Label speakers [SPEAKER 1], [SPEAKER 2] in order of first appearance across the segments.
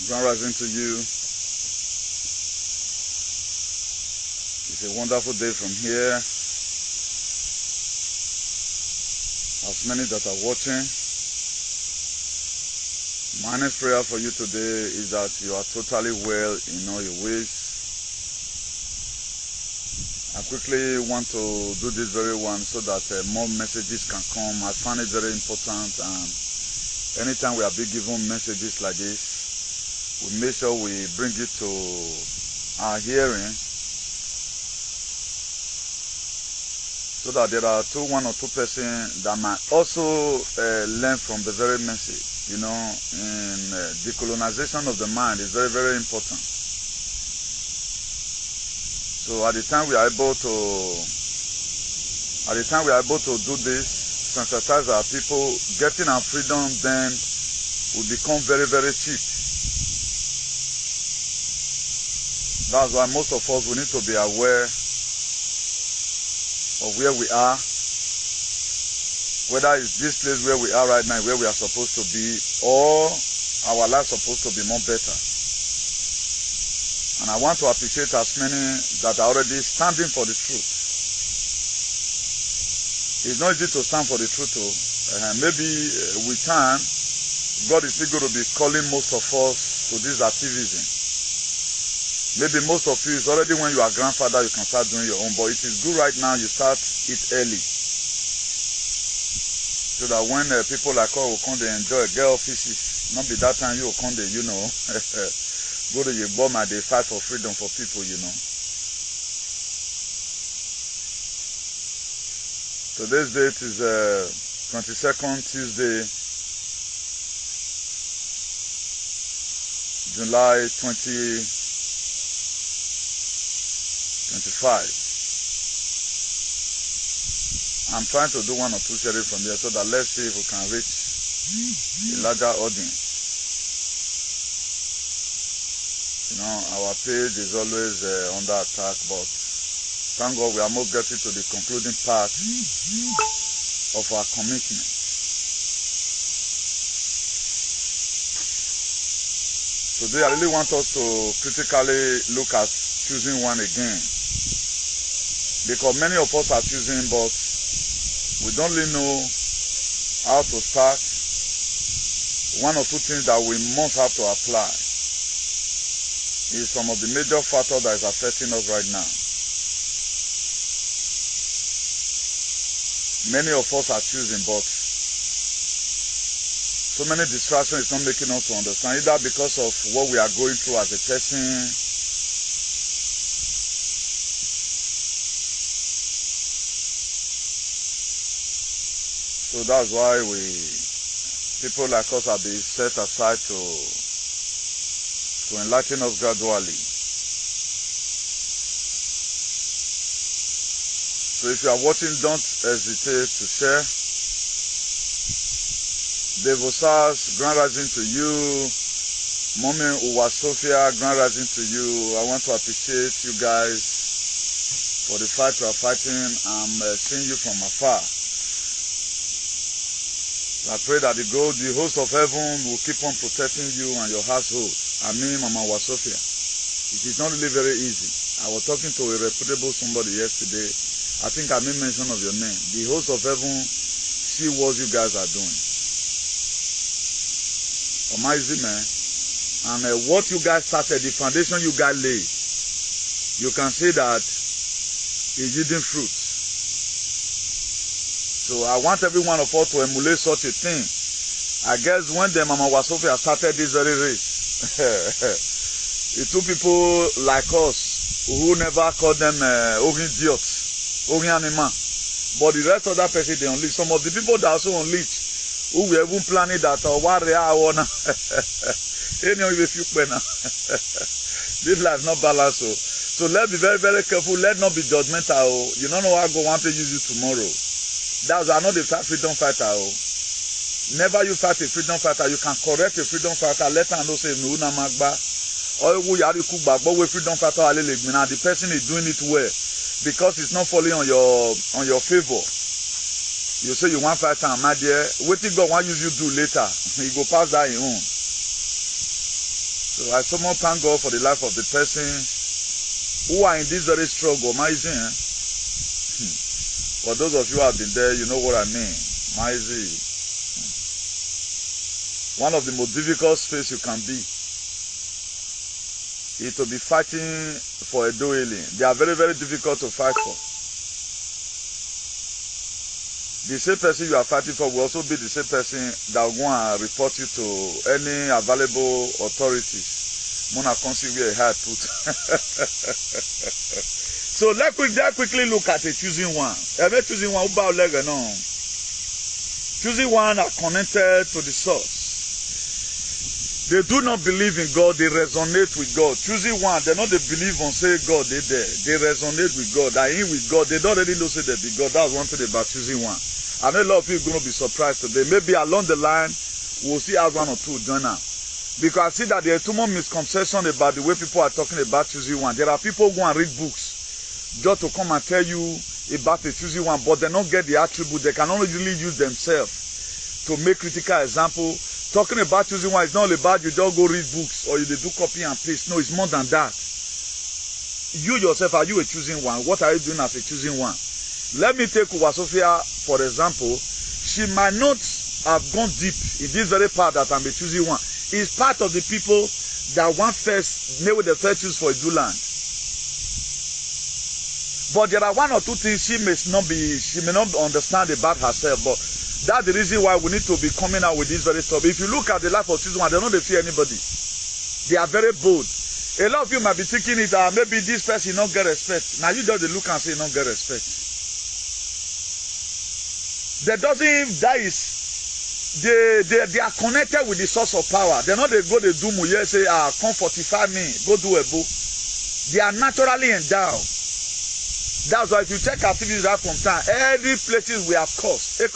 [SPEAKER 1] Grand rising to you. It's a wonderful day from here. As many that are watching, my next prayer for you today is that you are totally well in all your ways. I quickly want to do this very one so that more messages can come. I find it very important, and anytime we are being given messages like this, we make sure we bring it to our hearing, so that there are one or two persons that might also learn from the very message. You know, in decolonization of the mind is very, very important. So at the time we are able to do this, sensitize our people, getting our freedom then will become very, very cheap. That's why most of us, we need to be aware of where we are, whether it's this place where we are right now, where we are supposed to be, or our life supposed to be more better. And I want to appreciate as many that are already standing for the truth. It's not easy to stand for the truth. Maybe with time, God is still going to be calling most of us to this activism. Maybe most of you, it's already when you are grandfather, you can start doing your own. But it is good right now you start it early. So that when people like us will come to enjoy, get offices, not be that time you will come to, you know, go to your bomb and they fight for freedom for people, you know. Today's date is 22nd Tuesday, July 2025. I'm trying to do one or two sharing from here so that let's see if we can reach a larger audience. You know, our page is always under attack, but thank God we are more getting to the concluding part of our commitment. Today I really want us to critically look at choosing one again, because many of us are choosing, but we don't really know how to start. One or two things that we must have to apply is some of the major factors that is affecting us right now. Many of us are choosing, but so many distractions is not making us to understand, either because of what we are going through as a person, so that's why people like us have been set aside to enlighten us gradually. So if you are watching, don't hesitate to share. Devosas, grand rising to you. Mommy Uwa Sophia, grand rising to you. I want to appreciate you guys for the fight you are fighting. I'm seeing you from afar. I pray that the host of heaven will keep on protecting you and your household. I mean, Mama Wasofia. It is not really very easy. I was talking to a reputable somebody yesterday. I think I made mention of your name. The host of heaven see what you guys are doing. Amazing, man. And what you guys started, the foundation you guys laid, you can see that it's yielding fruit. So I want every one of us to emulate such a thing. I guess when the Mama Wasofia started this very race, it took people like us who never called them idiots, animal. But the rest of that person, they unleash. Some of the people that also unleash, who were even planning that, this life is not balanced. So let's be very, very careful. Let's not be judgmental. You don't know how God wants to use you tomorrow. That's not a freedom fighter. Never you fight a freedom fighter. You can correct a freedom fighter. Let her know say no na magba. Or we freedom fighter. The person is doing it well because it's not falling on your favor. You say you want fight and my dear, what God want use you do later? He go pass that in own. So I so much thank God for the life of the person who are in this very struggle. Amazing. For those of you who have been there, you know what I mean. Amazing. One of the most difficult space you can be is to be fighting for a healing. They are very, very difficult to fight for. The same person you are fighting for will also be the same person that will go and report you to any available authorities. Mona consider where I put. So let's quickly look at a choosing one. Choosing one about leg no. Choosing one are connected to the source. They do not believe in God, they resonate with God. Choosing one, they not they believe on say God, they there. They resonate with God, they in with God. They don't really know say they be God. That's one thing about choosing one. I know a lot of people are going to be surprised today. Maybe along the line, we'll see as one or two join now. Because I see that there are too much misconception about the way people are talking about choosing one. There are people who go and read books just to come and tell you about the choosing one, but they don't get the attribute. They can only really use themselves to make critical example. Talking about choosing one is not about you don't go read books or you do copy and paste. No, it's more than that. You yourself, are you a choosing one? What are you doing as a choosing one? Let me take Uwa Sophia, for example. She might not have gone deep in this very part that I'm a choosing one. It's part of the people that want first, maybe the first choose for a do land. But there are one or two things she may not understand about herself, but that's the reason why we need to be coming out with this very stuff. If you look at the life of choosing one, they don't fear anybody. They are very bold. A lot of you might be thinking it, maybe this person don't get respect. Now you just look and say don't get respect. They doesn't, that is, they are connected with the source of power. They're not they go they do muye say come fortify me, go do a book. They are naturally endowed. That's why if you check activities right from time, every places we have caused, they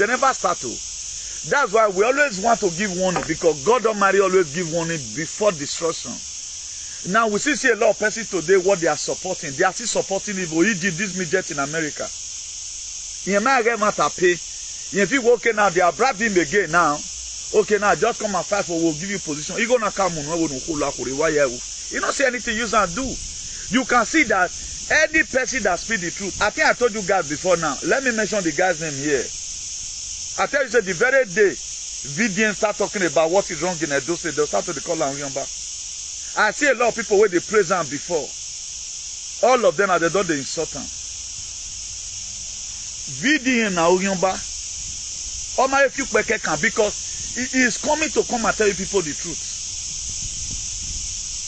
[SPEAKER 1] never start to. That's why we always want to give warning, because God Almighty always give warning before destruction. Now we see a lot of persons today what they are supporting. They are still supporting evil. He did this midget in America. In America, pay. If you okay now, they are bribed him again now. Okay, now just come and fight for. We'll give you position. You gonna come on? You don't see anything you can do. You can see that any person that speaks the truth. I think I told you guys before now. Let me mention the guy's name here. I tell you, say the very day VDN start talking about what is wrong in Edo State, they'll start to call Uyomba. I see a lot of people where they praise him before. All of them are the don't they insult him. VDN na Uyomba. All my few can, because he is coming to come and tell you people the truth.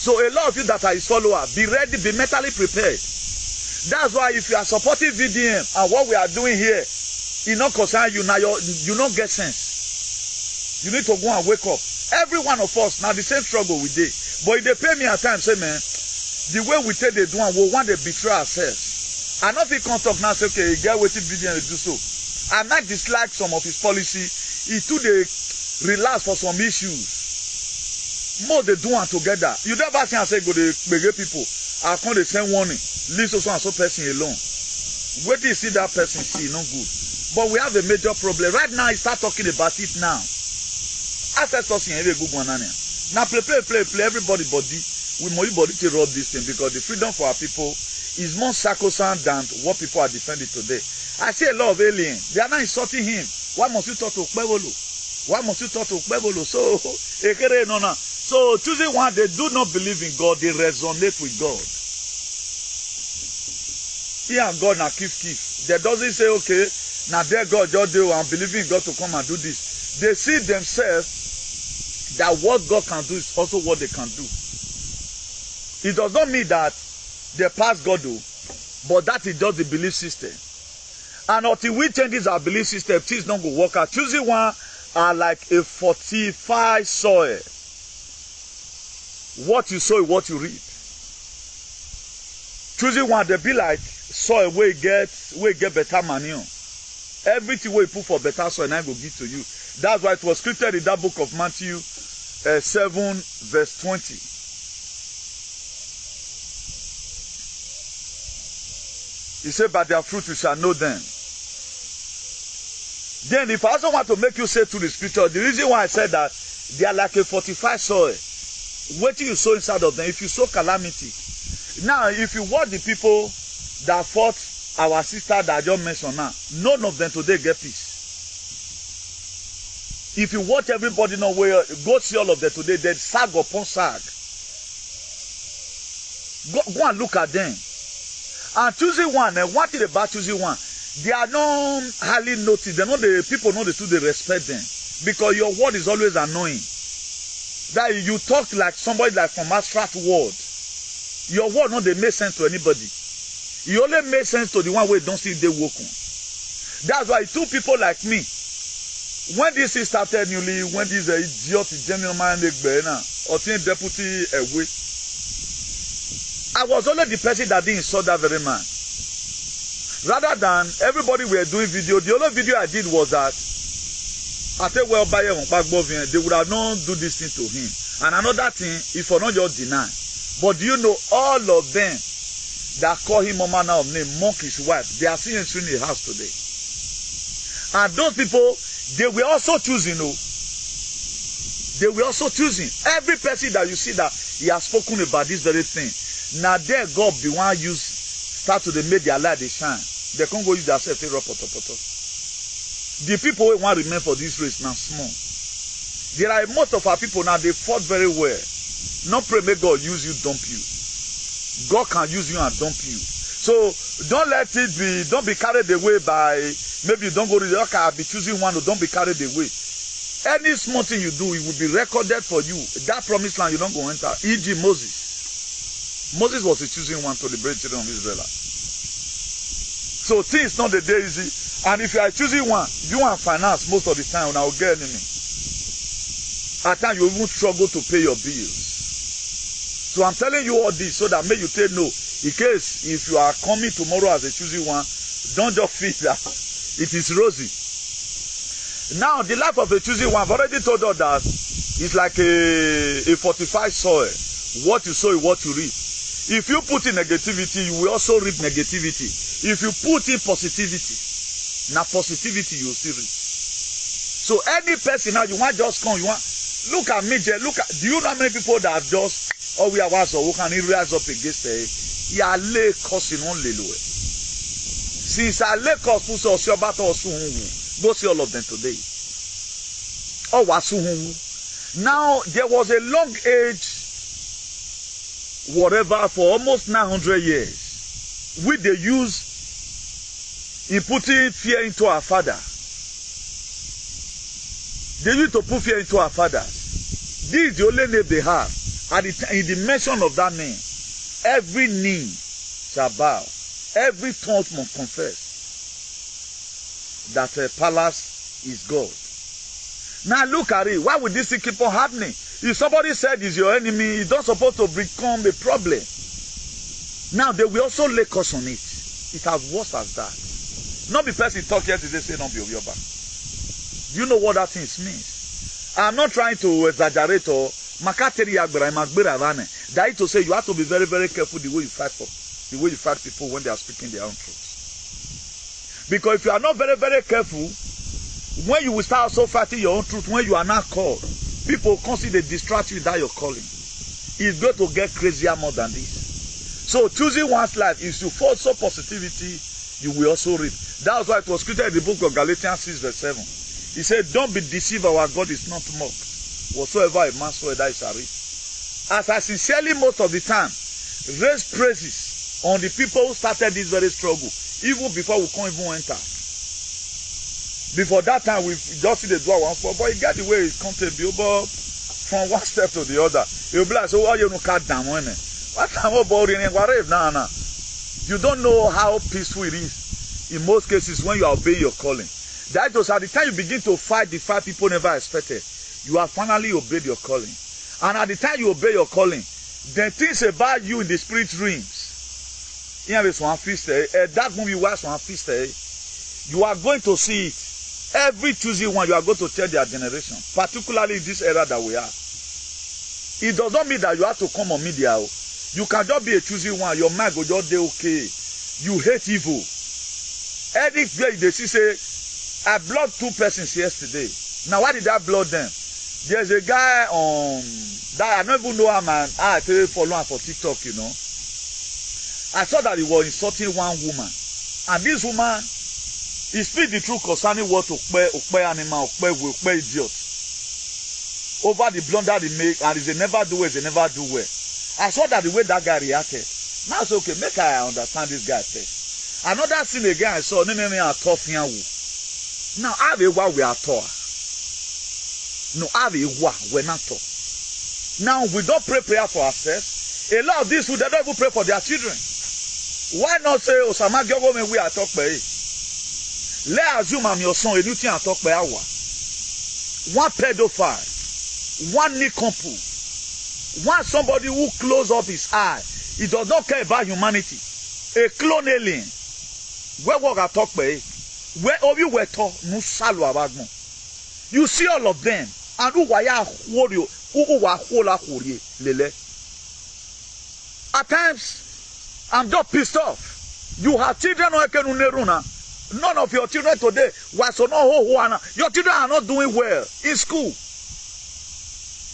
[SPEAKER 1] So a lot of you that are his followers, be ready, be mentally prepared. That's why if you are supporting VDM and what we are doing here, it not concern you now, you not get sense. You need to go and wake up. Every one of us now the same struggle we did. But if they pay me at times, say man, the way we take the do and we want to betray ourselves. I not feel come talk now say okay, get waiting VDM to do so. I might dislike some of his policy. He too they relax for some issues. More they do one together. You never see and say go to beg people. I can't they send warning. Leave so and so person alone. Where do you see that person see? Not good. But we have a major problem. Right now, he start talking about it now. Ancestors in every good one. Now play. Everybody body. We must body to rub this thing, because the freedom for our people is more sacrosanct than what people are defending today. I see a lot of aliens. They are not insulting him. Why must you talk to Kwebolo? Why must you talk to Kwebolo? So choosing one, they do not believe in God. They resonate with God. He and God now kif. They doesn't say, okay, now their God just do and believing in God to come and do this. They see themselves that what God can do is also what they can do. It does not mean that they pass God though, but that is just the belief system. And until we change our belief system, things don't go work out. Choosing one are like a fortified soil. What you sow is what you reap. Choosing one, they be like soil where you get better manure. Everything where you put for better soil, I will give to you. That's why it was scripted in that book of Matthew 7 verse 20. He said, by their fruit you shall know them. Then if I also want to make you say to the scripture, the reason why I said that They are like a fortified soil. What you sow inside of them, if you sow calamity. Now, if you watch the people that fought our sister that I just mentioned now, none of them today get peace. If you watch everybody know where, go see all of them today, they sag upon sag. Go and look at them. And choosing one, and one thing about choosing one, they are not highly noticed. They know the people know the two, they respect them. Because your word is always annoying. That you talk like somebody like from abstract world. Your word not they make sense to anybody. You only make sense to the one where you don't see they walk on. That's why two people like me, when this is started newly, when this idiot gentleman or deputy away, I was only the person that didn't saw that very man. Rather than everybody were doing video, the only video I did was that I said, well, they would have not do this thing to him. And another thing, if for not just deny. But do you know all of them that call him Mama now of name, mock his wife, they are still in the house today. And those people, they were also choosing, they were also choosing. Every person that you see that he has spoken about this very thing, now there God be one use, start to make their light they shine. They can't go use themselves to poto. The people who want to remain for this race now small. There are most of our people now, they fought very well. Not pray may God use you, dump you. God can use you and dump you. So don't let it be, don't be carried away by, maybe you don't go to the okay, I'll be choosing one, or don't be carried away. Any small thing you do, it will be recorded for you. That promised land you don't go enter. E.g. Moses. Moses was the choosing one to liberate children of Israel. So things not the day easy. And if you are choosing one, you want finance most of the time when I will get enemy. At times you even struggle to pay your bills. So I'm telling you all this so that make you take no. In case if you are coming tomorrow as a choosing one, don't just feel that it is rosy. Now the life of a choosing one, I've already told us that it's like a fortified soil. What you sow is what you reap. If you put in negativity, you will also reap negativity. If you put in positivity, now positivity you will still reap. So any person now you want just come, you want look at me, look at, do you know how many people that have just we are was or who can rise up against ya lay causing on lelo. Since I lay cause push us your battle or go see all of them today. Oh wasuhu. Now there was a long age whatever for almost 900 years which they use in putting fear into our father. They used to put fear into our fathers. This is the only name they have. And in the mention of that name, every knee shall bow, every tongue must confess that a palace is God. Now look at it. Why would this thing keep on happening? If somebody said he's your enemy, it's not supposed to become a problem. Now they will also lay curse on it. It has worse as that. Not the person talk here today say don't be of your back. You know what that thing means. I'm not trying to exaggerate or that is to say you have to be very, very careful the way you fight for, the way you fight people when they are speaking their own truth. Because if you are not very, very careful, when you will start also fighting your own truth, when you are not called, people constantly distract you in that your calling. It's going to get crazier more than this. So choosing one's life is to foster positivity, you will also reap. That's why it was quoted in the book of Galatians 6 verse 7. He said, don't be deceived, our God is not mocked. Whatsoever a man sow, that shall reap. As I sincerely most of the time raise praises on the people who started this very struggle, even before we can't even enter. Before that time, we just see the door once more, but you get the way it's content over from one step to the other. You'll be like, so why you don't cut down on it? What time about it? You don't know how peaceful it is in most cases when you are obeying your calling. That was at the time you begin to fight the fight people never expected. You have finally obeyed your calling. And at the time you obey your calling, then things about you in the spirit dreams. That movie was one feast. You are going to see it. Every Tuesday one, you are going to tell their generation, particularly in this era that we are. It does not mean that you have to come on media. You can just be a Tuesday one, your mind will just be okay. You hate evil. Anywhere they see say, I blocked 2 persons yesterday. Now why did I block them? There's a guy on that I don't even know him, man. I tell you follow him for TikTok, you know. I saw that he was insulting one woman, and this woman, he speak the truth concerning what Okpe animal, Okpe idiot. Over the blunder they make, and they never do well, they never do well. I saw that the way that guy reacted. Now it's okay, make I understand this guy first. Another thing again I saw, now have a what we are taught. No, have a what we're not taught. Now we don't pray prayer for ourselves. A lot of these who they don't even pray for their children. Why not say Osama Gyogo we are talk by? Let's assume I'm your son, and you think I talk by hour. One pedophile, one nincompoop, one somebody who close up his eye. He does not care about humanity. A clone alien. Where work I talk by? Where all you were taught, no shallow about more. You see all of them, and who were warrior, who were hola lele. At times, I'm just pissed off. You have children who can uneruna. None of your children today was on your children are not doing well in school.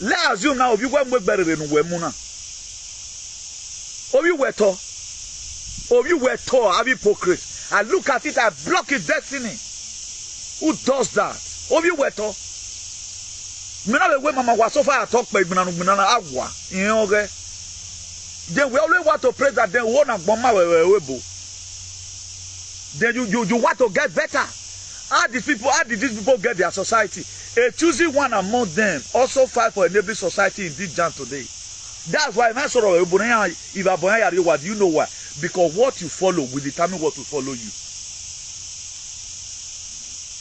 [SPEAKER 1] Let's assume now if you went better than Wemuna. Or you were taught, I'm hypocrite. I look at it, I block his destiny. Who does that? Or you were taught. Mama was so far I talk by Banana Agua. You know, okay? Then we always want to pray that they won't have bomb. Then you want to get better. How did these people get their society? A choosing one among them also fight for enabling society in this jam today. That's why I sort of what you know why? Because what you follow will determine what will follow you.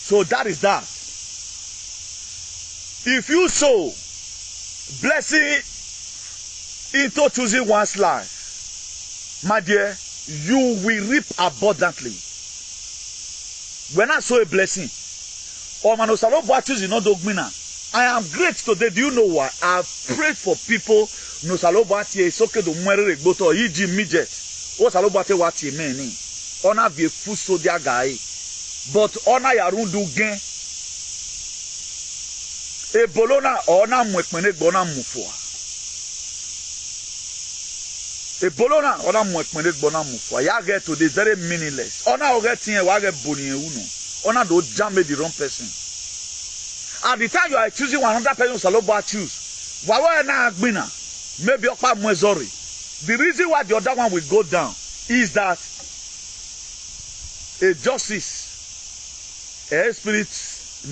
[SPEAKER 1] So that is that. If you sow blessing into choosing one's life, my dear, you will reap abundantly. When I sow a blessing, or I am great today. Do you know why? I have prayed for people. No salobati is okay to mwere gboto yiji midget. O salobati wati meni. Ona be fuso dia guy. But ona yarundu gen. E bolona ona mwekmene gbona mufwa. E bolona ona mwekmene gbona mufwa. Ya get today very meaningless. Ona oge tinye wa get boni uno. Ona do jam the wrong person. At the time you are choosing 100 person salobati choose. Wawa na agbina. Maybe the reason why the other one will go down is that a justice, a spirit,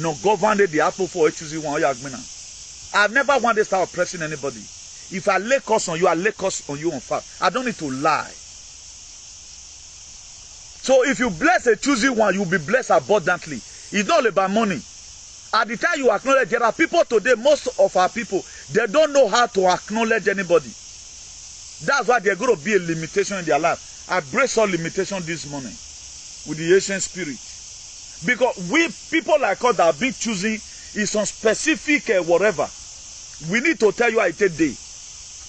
[SPEAKER 1] no governed the apple for choosing one. I've never wanted to start oppressing anybody. If I lay curse on you, I lay curse on you on fire. I don't need to lie. So if you bless a choosing one, you'll be blessed abundantly. It's not about money. At the time you acknowledge, there are people today, most of our people, they don't know how to acknowledge anybody. That's why there's going to be a limitation in their life. I brace all limitation this morning with the ancient spirit. Because we, people like us that have been choosing is some specific whatever. We need to tell you I take day.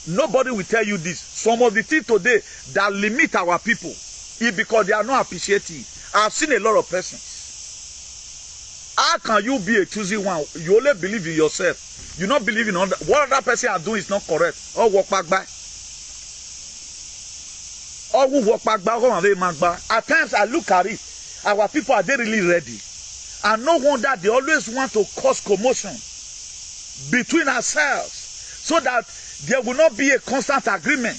[SPEAKER 1] Nobody will tell you this. Some of the things today that limit our people is because they are not appreciating. I've seen a lot of persons. How can you be a choosing one? You only believe in yourself. You not believe in what other person are doing is not correct. Or walk back by. Or who walk back by. At times I look at it. Our people, are they really ready? And no wonder they always want to cause commotion between ourselves so that there will not be a constant agreement.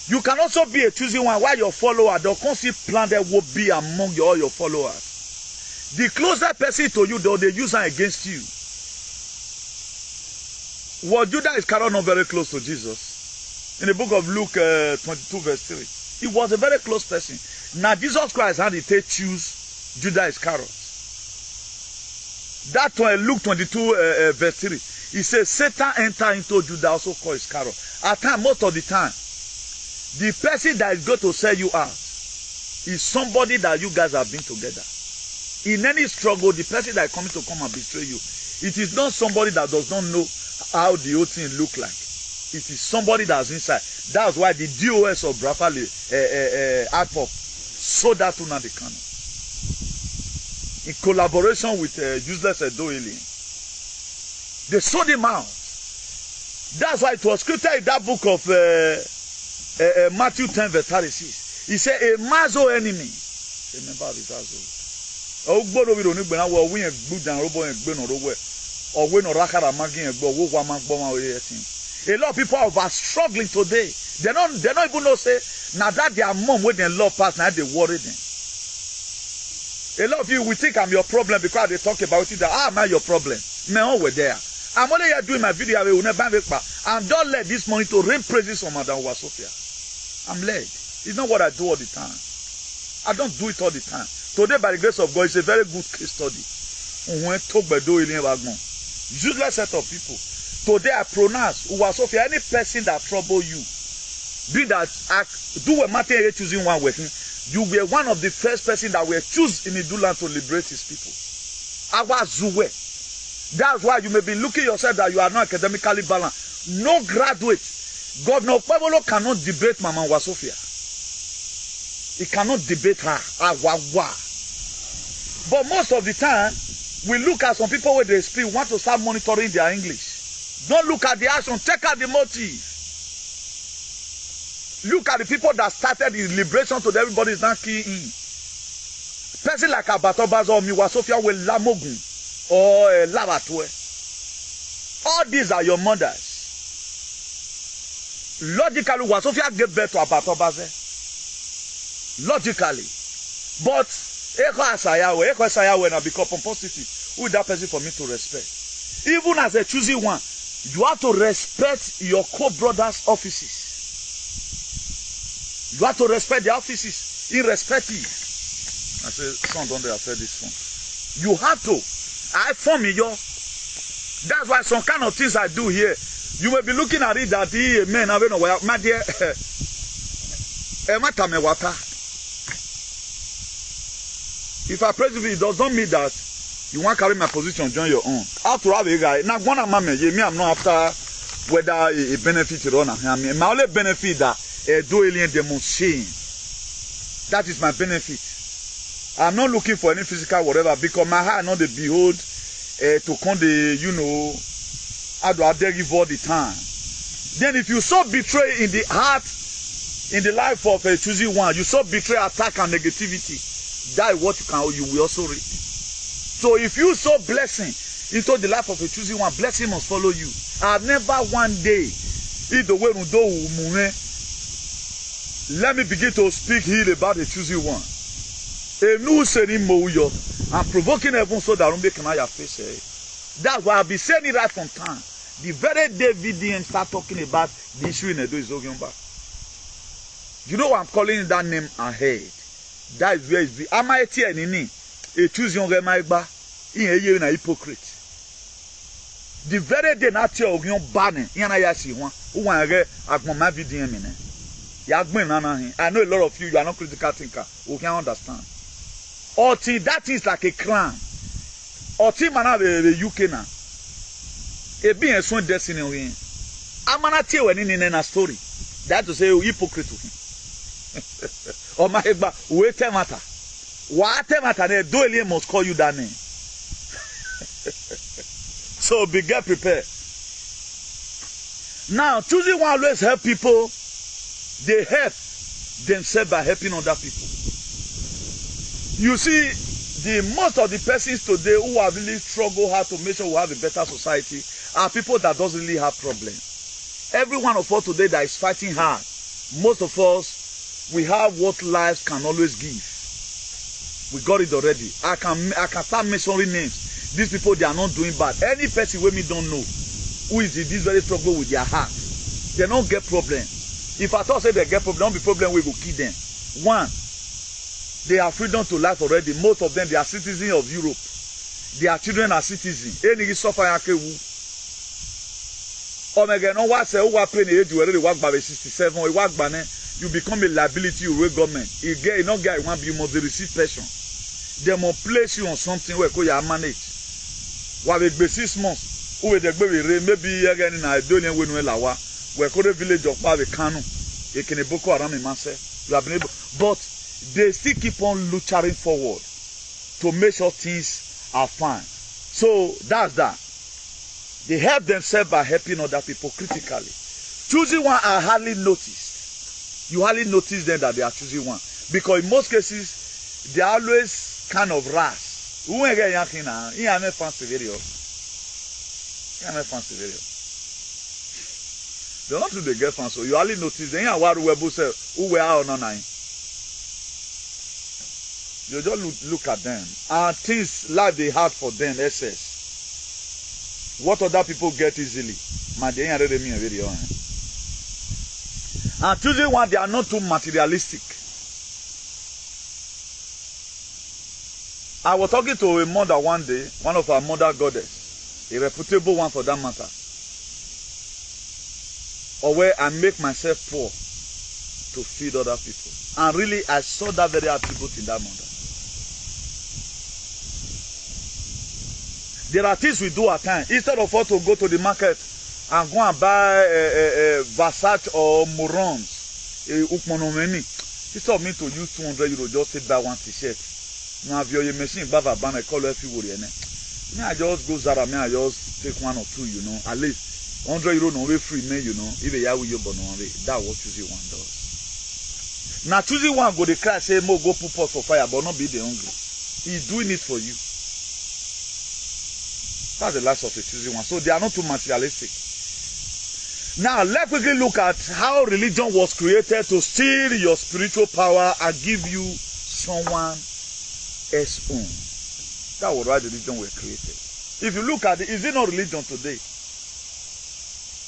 [SPEAKER 1] You can also be a choosing one while your follower, the constant plan there will be among all your followers. The closer person to you, though, they use her against you. Well, Judah Iscariot not very close to Jesus. In the book of Luke 22 verse 3. He was a very close person. Now Jesus Christ had to choose Judah Iscariot. That one, Luke 22 verse 3. He says, Satan entered into Judah, also called Iscariot. At times, most of the time, the person that is going to sell you out is somebody that you guys have been together. In any struggle, the person that is coming to come and betray you, it is not somebody that does not know how the whole thing look like. It is somebody that's inside. That's why the DOS of Brafali Adpop sold that to Nadekano. In collaboration with useless Edo alien. They sold him out. That's why it was scripted in that book of Matthew 10 verse 36. He said, a man's own enemy. Remember this also. Oh, God, we don't know when we have good and robo and burn or or when or rakara magin and go woman bomb. A lot of people are struggling today. They don't even know say now that their mom with their love pass now they worry them. A lot of you will think I'm your problem because they talk about it that am I your problem? No, we're there. I'm only here doing my video. I'm not led this morning to rain praises for Madam Sophia. I'm led. It's not what I do all the time. I don't do it all the time. Today, by the grace of God, it's a very good case study. Useless set of people. Today, I pronounce Sophia, any person that trouble you, be that do a matter here choosing one way, you were one of the first person that were choose in Miduland to liberate his people. That's why you may be looking yourself that you are not academically balanced. No graduate. Governor Pablo cannot debate Mama Sophia. He cannot debate her. But most of the time, we look at some people where they speak, want to start monitoring their English. Don't look at the action, check out the motive. Look at the people that started the liberation to everybody is not keying in. Person like Abatobazo or Miwa Sophia will Lamogun or Lavatwe. All these are your mothers. Logically, Wasofia gave birth to Abatobaze. Logically. But Eko Asayawe now become positive. Who is that person for me to respect? Even as a choosing one, you have to respect your co-brothers' offices. You have to respect their offices, irrespective. I say, son, don't they affect this one? You have to. I form yo. That's why some kind of things I do here. You may be looking at it that he man, I don't know where my dear if I praise you, it does not mean that you want to carry my position, join your own. After all, guy, now one of my me, I'm not after whether a benefit or not. I mean, my only benefit that do alien demonstration. That is my benefit. I'm not looking for any physical whatever because my heart not the behold to come the how do I give all the time. Then if you so betray in the heart, in the life of a choosing one, you so betray attack and negativity, that is what you will also reap. So if you sow blessing into the life of a choosing one, blessing must follow you. I've never one day let me begin to speak here about the choosing one. I'm provoking everyone so that they can have face. That's why I'll be saying it right from time. The very day VDM start talking about the issue in Edo is talking about. You know why I'm calling that name ahead? That is where it's the Amaiti and Nini. A choosing Remaigba in a year in a hypocrite. The very day not your banning, Yanayasi one, who want to get my VDM in it. I know a lot of you are not critical thinker who can understand. Or that is like a crime. Or man have a UK now. A being a swan destiny win. I'm not tell any in a story. That to say hypocrite to him. Or my wait matter. What matter they do must call you that name. So be get prepared. Now choosing one always help people. They help themselves by helping other people. You see, most of the persons today who have really struggled hard to make sure we have a better society are people that doesn't really have problems. Every one of us today that is fighting hard, most of us, we have what life can always give. We got it already. I can start mentioning names. These people, they are not doing bad. Any person where me don't know who is in this very struggle with their heart, they don't get problem. If I thought say they get problem, don't be problem, we will kill them. One, they have freedom to life already. Most of them, they are citizens of Europe. Their children are citizens. Any suffer Omega, no what say who are paying age, you already work by 67, or work by you become a liability you government. You get no guy want you must receive pension. They must place you on something where you manage. While with 6 months, who will the baby maybe again in a don't win lawa, where could a village of Bave Kanu, a Keneboko around in Manse, you have been able, but they still keep on luching forward to make sure things are fine. So that's that. They help themselves by helping other people critically. Choosing one are hardly noticed. You hardly notice them that they are choosing one. Because in most cases, they are always kind of rash. Who ain't get yanking now? He ain't a fancy video. He ain't a fancy video. They don't do the get fancy. So you hardly notice them. What we say, who we are or not nine. You just look at them. And things life they had for them, excess. What other people get easily. Man, they ain't ready me a video. And choosing one, they are not too materialistic. I was talking to a mother one day, one of our mother goddess, a reputable one for that matter. Or where I make myself poor to feed other people. And really, I saw that very attribute in that mother. There are things we do at times. Instead of us to go to the market and go and buy Versace or Morons, instead of me to use 200 euros just to buy one t-shirt. You have your machine, baba banner, call everywhere. Me, I just go Zara, me, I just take one or two, you know. At least 100 euros no way free, me, you know. Even ya with your bono, that's what choosing one does. Now choosing one go the cry say mo go put pot for fire, but not be the hungry. He's doing it for you. That's the last of the choosing one. So they are not too materialistic. Now let's quickly look at how religion was created to steal your spiritual power and give you someone else's own. That was why the religion was created. If you look at it, is it not religion today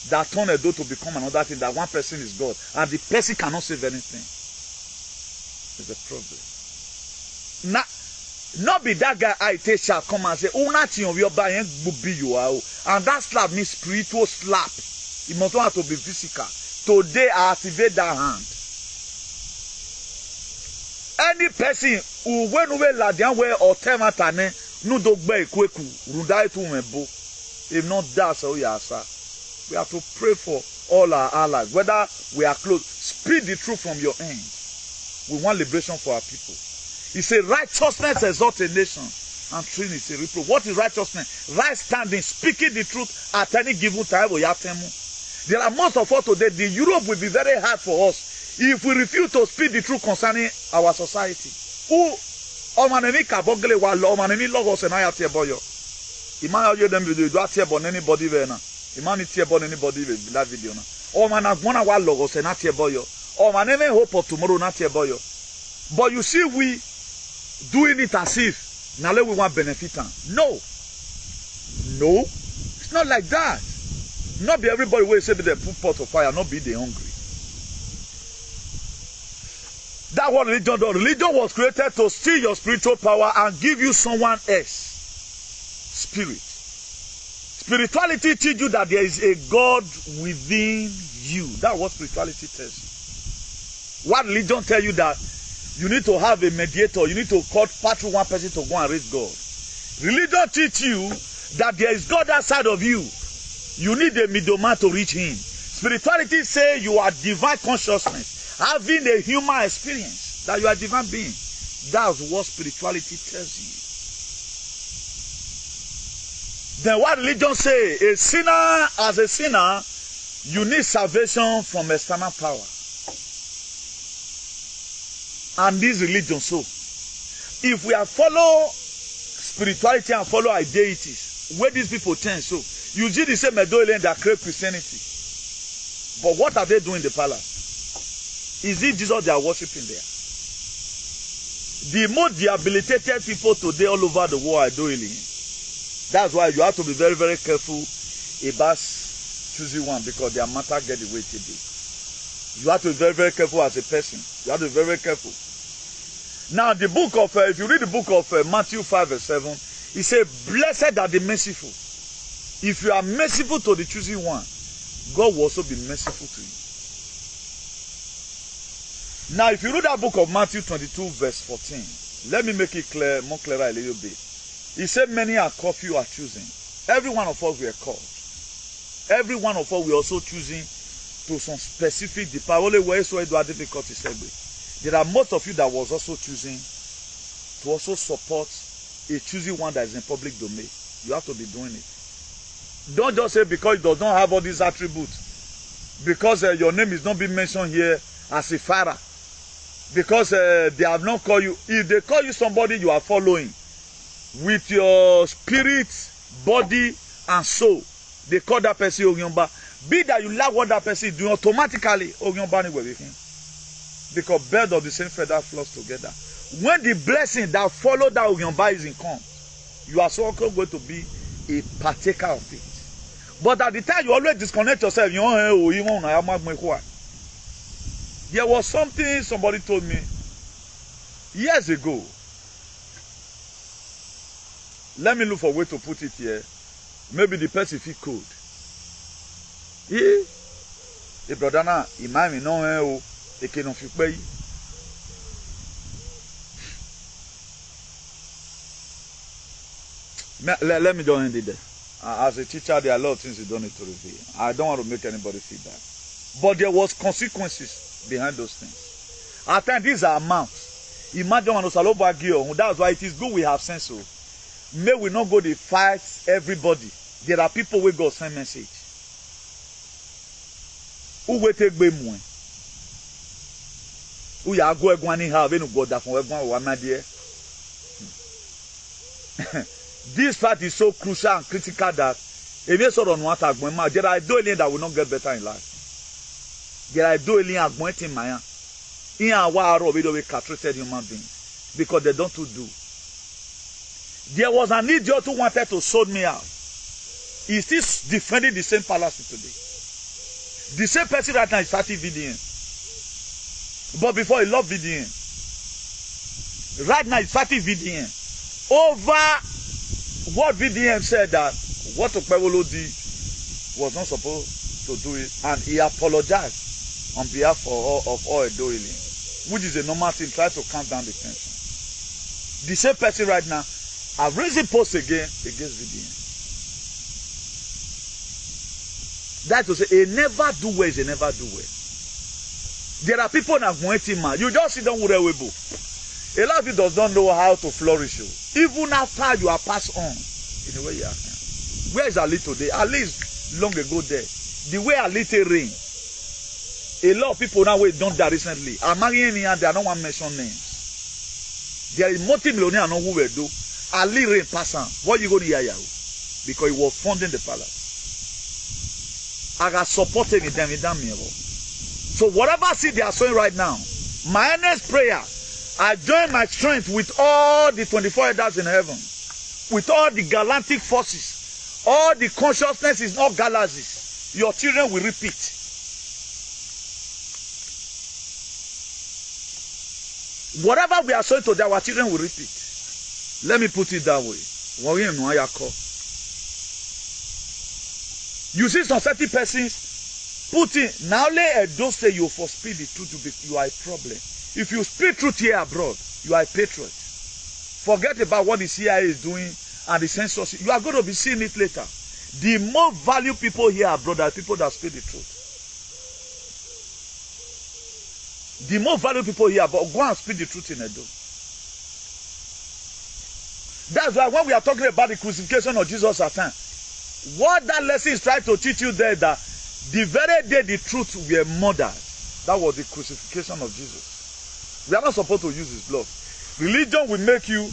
[SPEAKER 1] that turned a door to become another thing, that one person is God and the person cannot save anything? It's a problem. Now, not be that guy I take shall come and say, oh, nothing of your buying will be you are. And that slap means spiritual slap. It must not have to be physical. Today I activate that hand. Any person who when we la dian we or tematane no do gbe ikweku rudai to mebo. If not that, so we have to pray for all our allies, whether we are close. Speak the truth from your end. We want liberation for our people. He said, righteousness exalts a nation, and sin is a reproach. What is righteousness? Right standing, speaking the truth at any given time. There are most of us today, the Europe will be very hard for us if we refuse to speak the truth concerning our society. Who omanemi kabogele wa lo omanemi logos and I have to boy. Imagine you them do not tear on anybody there now. Imagine tear on anybody with that video now. Omana one wa logos and not tear boy. Omanemi hope of tomorrow not tear boy. But you see, we doing it as if now we want benefit. No, it's not like that. Not be everybody will say they put pot of fire, not be the hungry. That what religion does. Religion was created to steal your spiritual power and give you someone else. Spirit. Spirituality teaches you that there is a God within you. That's what spirituality tells you. What religion tells you that you need to have a mediator. You need to cut part through one person to go and reach God. Religion teaches you that there is God outside of you. You need a middleman to reach him. Spirituality says you are divine consciousness, having a human experience, that you are a divine being. That's what spirituality tells you. Then what religion says? A sinner, as a sinner, you need salvation from external power. And this religion, so if we are follow spirituality and follow our deities, where these people turn, so you see the same Medoilen that create Christianity. But what are they doing in the palace? Is it Jesus they are worshiping there? The most debilitated people today all over the world are doing it. That's why you have to be very, very careful about choosing one, because their matter get the way it is. You have to be very, very careful as a person. You have to be very, very careful. Now, the book of, if you read the book of Matthew 5 verse 7, it says, blessed are the merciful. If you are merciful to the choosing one, God will also be merciful to you. Now, if you read that book of Matthew 22 verse 14, let me make it clear, more clearer a little bit. He said, many are called, few are choosing. Every one of us we are called. Every one of us we are also choosing to some specific department. Only ways where do are difficult to say. There are most of you that was also choosing to also support a choosing one that is in public domain. You have to be doing it. Don't just say because it does not have all these attributes. Because your name is not being mentioned here as a Pharaoh. Because they have not called you. If they call you somebody you are following, with your spirit, body, and soul, they call that person Ogyomba. Be that you like what that person is doing, automatically Ogyomba will be him. Because birds of the same feather flock together. When the blessing that follow that Ogyomba is in come, you are so going to be a partaker of it. But at the time you always disconnect yourself, there was something somebody told me years ago. Let me look for a way to put it here. Maybe the person if he could. The brother na imam no e ke no fi pe. Let me join in there. As a teacher, there are a lot of things you don't need to reveal. I don't want to make anybody feel bad. But there was consequences behind those things. At times, these are amounts. Imagine when that's why it is good we have sense. So, may we not go to fight everybody. There are people who got same message. Who will take me more? Who ya go egwani have no go that from egwan wa na there. This part is so crucial and critical that if you sort of know what there are doing that will not get better in life. There are doing in my in our world we castrated human beings because they don't do. There was an idiot who wanted to sold me out. He's still defending the same palace today. The same person right now is starting VDN. But before he loved VDN. Right now he's starting VDN. Over what VDM said that what Okpewolo did was not supposed to do it, and he apologized on behalf of all Edoili, which is a normal thing. Try to calm down the tension. The same person right now have raised post again against VDM. That to say, a never do well is a never do well. There are people that want him man. You just sit down with a webo. A lot of you does not know how to flourish you. Even after you are passed on, in the way you are. Where is Ali today? Ali is long ago there. The way Ali reign, a lot of people now wait don't die recently. I'm marrying here and they don't want to mention names. There is multi-millionaire I know who will do. Ali reign pass on. What you go to hear? Because he was funding the palace. I got supporting them in that mirror. So whatever seed they are sowing right now, my earnest prayer, I join my strength with all the 24 elders in heaven, with all the galactic forces, all the consciousness is not galaxies. Your children will repeat. Whatever we are sowing today, our children will repeat. Let me put it that way. You see some certain persons putting now let those say you for speed the truth to be you are a problem. If you speak truth here abroad, you are a patriot. Forget about what the CIA is doing and the censorship. You are going to be seeing it later. The most valued people here abroad are people that speak the truth. The most valued people here abroad go and speak the truth in Edo. That's why when we are talking about the crucifixion of Jesus at time, what that lesson is trying to teach you there that the very day the truth were murdered, that was the crucifixion of Jesus. We are not supposed to use his blood. Religion will make you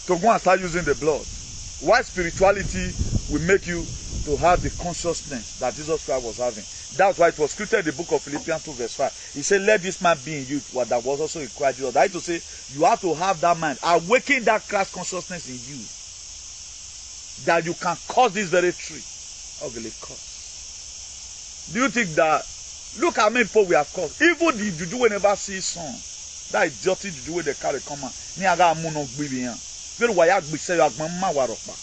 [SPEAKER 1] to go and start using the blood. While spirituality will make you to have the consciousness that Jesus Christ was having. That's why it was scripted in the book of Philippians 2 verse 5. He said, let this man be in you, what that was also in Christ Jesus. That is to say, you have to have that mind. Awaken that Christ consciousness in you. That you can cause this very tree. Ugly cause. Do you think that, look how many people we have caused. Even the juju will never see son. That is dirty juju where they carry come on. Ni aga amuno gbibi yan. Pero waya gbise yo agbon ma waropa.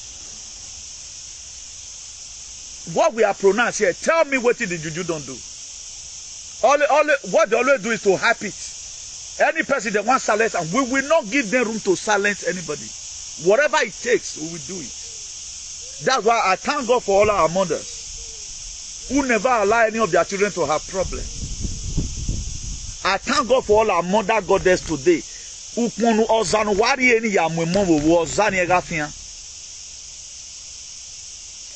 [SPEAKER 1] What we are pronounced here, tell me what the juju don't do. What they always do is to hype it. Any person that wants silence, and we will not give them room to silence anybody. Whatever it takes, we will do it. That's why I thank God for all our mothers who never allow any of their children to have problems. I thank God for all our mother goddess today.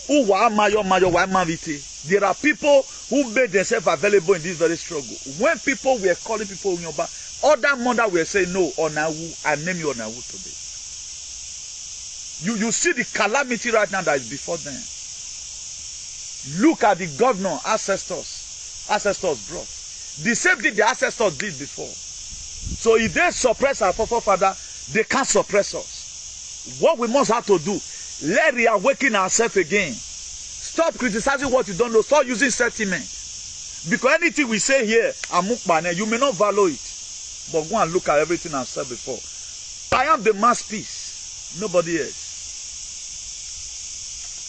[SPEAKER 1] who were mayo were mavite. There are people who made themselves available in this very struggle. When people were calling people Unyoba, other mother were saying, no, Onawu, I name you Onawu today. You see the calamity right now that is before them. Look at the governor ancestors brought. The same thing the ancestors did before. So if they suppress our forefather, they can't suppress us. What we must have to do, let reawaken ourselves again. Stop criticizing what you don't know. Stop using sentiments. Because anything we say here, you may not value it. But go and look at everything I've said before. I am the masterpiece. Nobody else.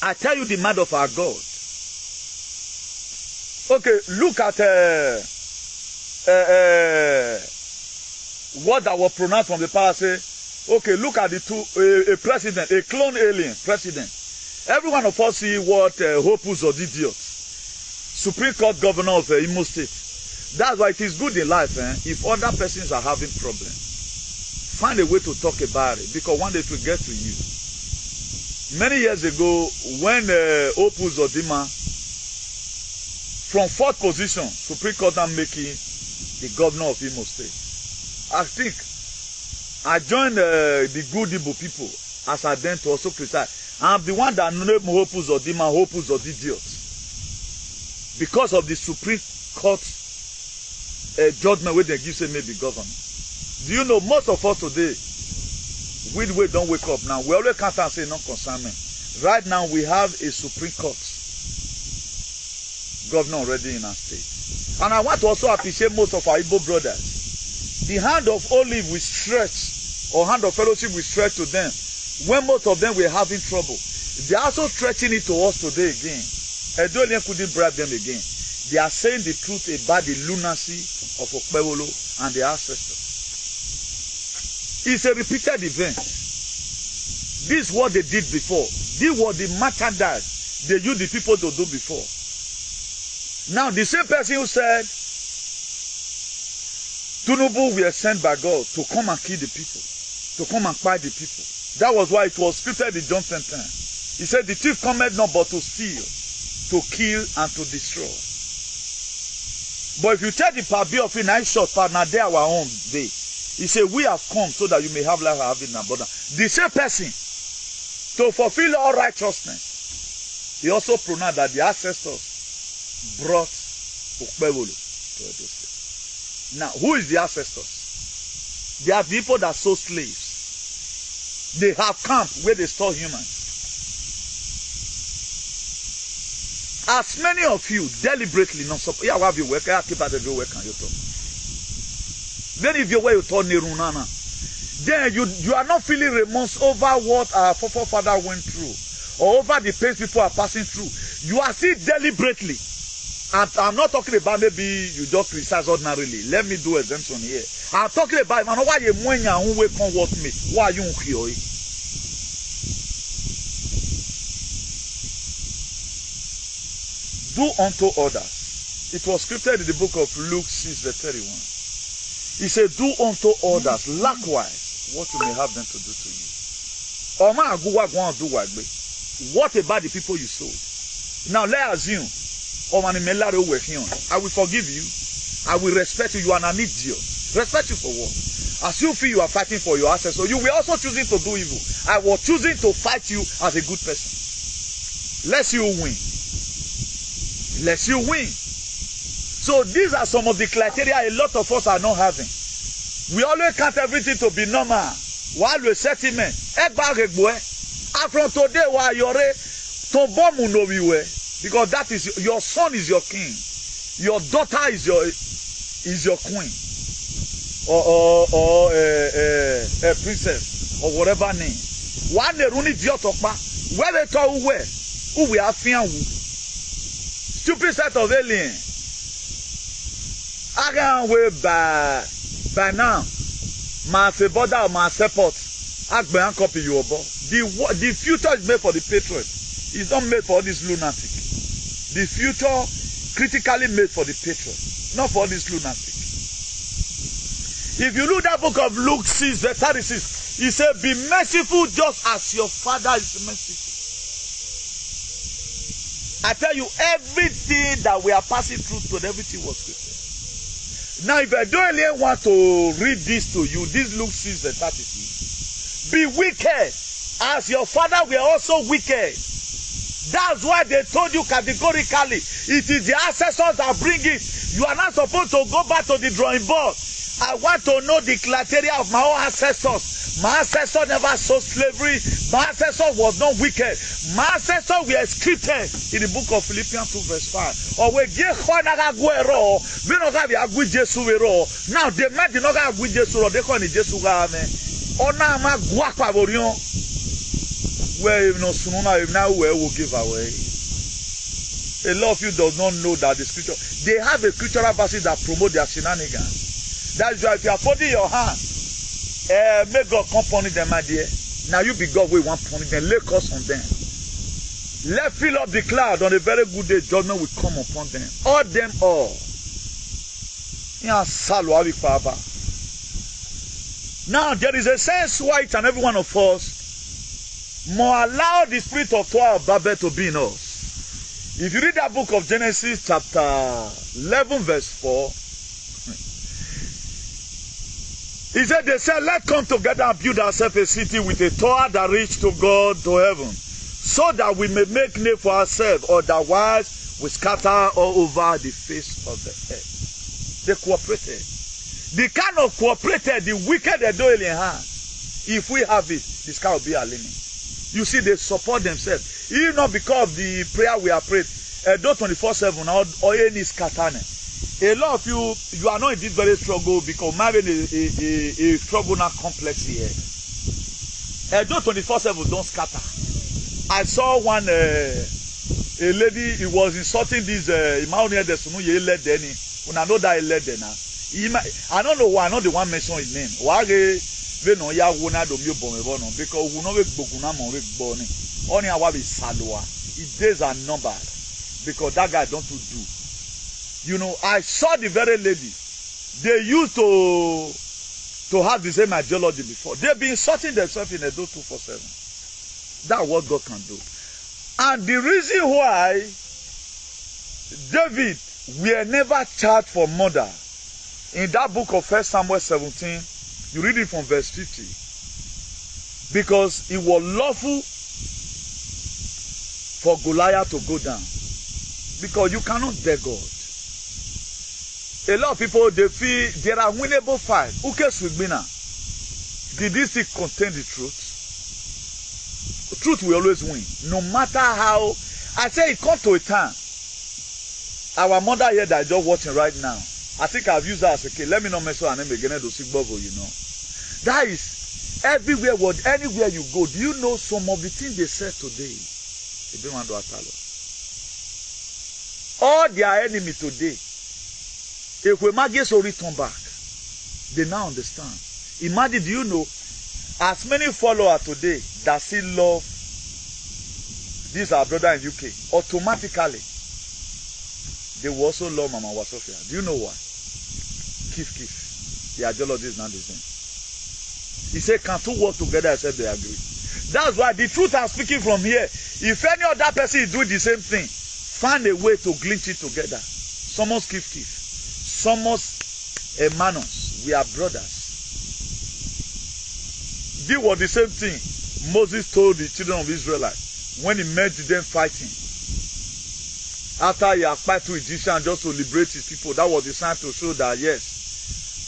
[SPEAKER 1] I tell you the mind of our God. Okay, look at what that was pronounced from the past. Okay, look at the two, a president, a clone alien president. Every one of us see what Hopus or idiot, Supreme Court governor of Imo State. That's why it is good in life, if other persons are having problems, find a way to talk about it, because one day it will get to you. Many years ago, when Opus Odima, from 4th position, Supreme Court are making the governor of Imo State. I think I joined the good Igbo people as I then to also criticize. I'm the one that named Hopus Odima, Hopus or idiot, because of the Supreme Court judgment where they give say maybe governor. Do you know most of us today, we don't wake up now. We always can't say no concern me. Right now we have a Supreme Court governor already in our state. And I want to also appreciate most of our Igbo brothers. The hand of olive we stretch, or hand of fellowship we stretch to them, when most of them were having trouble. They are also stretching it to us today again. Edolian couldn't bribe them again. They are saying the truth about the lunacy of Okpewolo and their ancestors. It's a repeated event. This is what they did before. This was the merchandise they used the people to do before. Now, the same person who said Tinubu were sent by God to come and kill the people, to come and fight the people. That was why it was scripted in Johnson time. He said, the thief cometh not but to steal, to kill, and to destroy. But if you take the part B of it, nice short part, now they are our own day. He said, we have come so that you may have life and have it in abundance. The same person, to fulfill all righteousness, he also pronounced that the ancestors brought Okpewolo to Edo State. Now, who is the ancestors? They are people that sold slaves. They have camp where they store humans. As many of you deliberately not support, yeah, have you work, I keep at every work and you talk. Then if you were you told Nerunana, then you are not feeling remorse over what our forefather went through, or over the pains people are passing through. You are still deliberately. And I'm not talking about maybe you just criticize ordinarily. Let me do exemption here. I'm talking about man, why you mwenya who will come what me? Why you here? Do unto others. It was scripted in the book of Luke 6:31. He said, do unto others likewise what you may have them to do to you. What about the people you sold? Now let's assume I will forgive you. I will respect you. You are an idiot. Respect you for what? As you feel you are fighting for your access, so you were also choosing to do evil. I was choosing to fight you as a good person. Lest you win. Lest you win. So these are some of the criteria a lot of us are not having. We always count everything to be normal. While we settlement, from today, while you're because that is your son is your king, your daughter is your queen, or a princess, or whatever name. One they run idiot where they talk who we are fearing. Stupid set of alien. I can't wait by now. My brother, my support. I can't copy you about. The future is made for the patriot. It's not made for this lunatic. The future critically made for the patriot, not for this lunatic. If you look at the book of Luke 6:36, he said, be merciful just as your father is merciful. I tell you, everything that we are passing through, to everything was scripted. Now, if I don't really want to read this to you, this Luke 6:32. Be wicked, as your father were also wicked. That's why they told you categorically, it is the ancestors that bring it. You are not supposed to go back to the drawing board. I want to know the criteria of my own ancestors. My ancestors never saw slavery. My ancestors was not wicked. My ancestors were scripted in the book of Philippians 2:5. Or we get now they met the Noga with Jesus, or they call it Jesus. Onama Guacaborion. Where no sooner now where will give away. A lot of you do not know that the scripture, they have a scriptural verses that promote their shenanigans. That's why if you are putting your hand, may God come punish them, my dear. Now you be God, we want punish them, lay curse on them. Let fill up the cloud on a very good day, judgment will come upon them. All them all. Now there is a sense why each and every one of us more allow the spirit of Toa of Babel to be in us. If you read that book of Genesis chapter 11 verse 4, he said, they said, let's come together and build ourselves a city with a tower that reach to God to heaven, so that we may make name for ourselves, otherwise we scatter all over the face of the earth. They cooperated. The kind of cooperated, the wicked they do in hand. If we have it, this kind will be our limit. You see, they support themselves. Even not because of the prayer we are prayed. Do 24/7 or any scatane. A lot of you are not in this very struggle because having a struggle now complex here. Do 24/7 don't scatter. I saw one a lady, he was insulting this when I know that he led there now. I don't know why, I know the one mentioned his name. Why because we know only our his days are numbered because that guy don't do. You know, I saw the very lady. They used to have the same ideology before. They've been insulting themselves in a 247. That's what God can do. And the reason why David were never charged for murder, in that book of 1 Samuel 17, you read it from verse 50. Because it was lawful for Goliath to go down. Because you cannot dare God. A lot of people, they feel there are winnable fights. Who cares with me now? Did this thing contain the truth? The truth will always win. No matter how. I say it comes to a time. Our mother here that is just watching right now. I think I've used that as a kid. Let me not mess up her name again. You know. That is everywhere, anywhere you go. Do you know some of the things they said today? They don't want to RTILE. All their enemy today. If we imagine so return back, they now understand. Imagine, do you know, as many followers today that still love this our brother in UK, automatically they will also love Mama Wasofia. Do you know why? Kif. The ideology is not the same. He said, can two work together? I said they agree. That's why the truth I'm speaking from here. If any other person is doing the same thing, find a way to glitch it together. Someone's kif. Someone's hermanos. We are brothers. This was the same thing Moses told the children of Israel when he met them fighting. After he applied to Egyptians just to liberate his people, that was the sign to show that yes,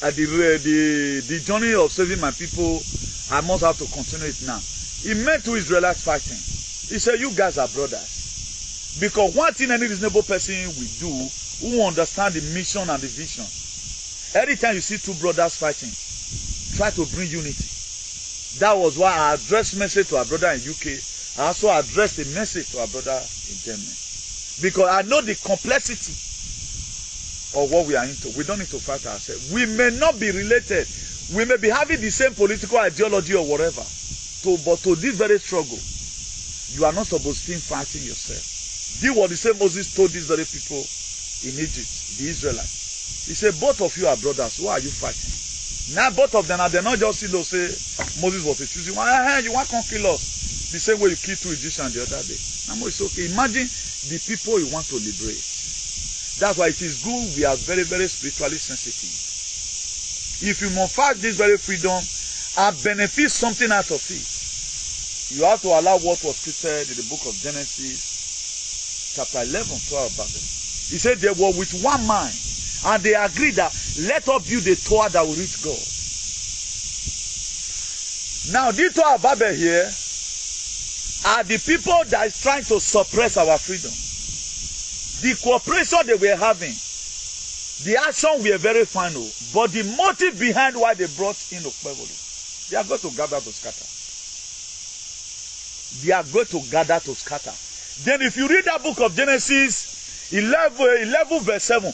[SPEAKER 1] the journey of saving my people, I must have to continue it now. He met two Israelites fighting. He said, you guys are brothers. Because one thing any reasonable person will do, who understand the mission and the vision. Every time you see two brothers fighting, try to bring unity. That was why I addressed message to our brother in UK. I also addressed a message to our brother in Germany. Because I know the complexity of what we are into. We don't need to fight ourselves. We may not be related. We may be having the same political ideology or whatever. But to this very struggle, you are not supposed to be fighting yourself. This was the same Moses told these very people in Egypt, the Israelites. He said, both of you are brothers. Why are you fighting? Now both of them, they're not just say Moses was a choosing one. You want to kill us the same way you killed two Egyptians the other day. Now it's okay. Imagine the people you want to liberate. That's why it is good we are very, very spiritually sensitive. If you must fight this very freedom and benefit something out of it, you have to allow what was scripted in the book of Genesis, chapter 11, 12 about it. He said they were with one mind, and they agreed that let us build a tower that will reach God. Now, this Tower of Babel here are the people that is trying to suppress our freedom. The cooperation they were having, the action were very final, but the motive behind why they brought in Okpebolo, they are going to gather to scatter. They are going to gather to scatter. Then if you read that book of Genesis 11 verse 7,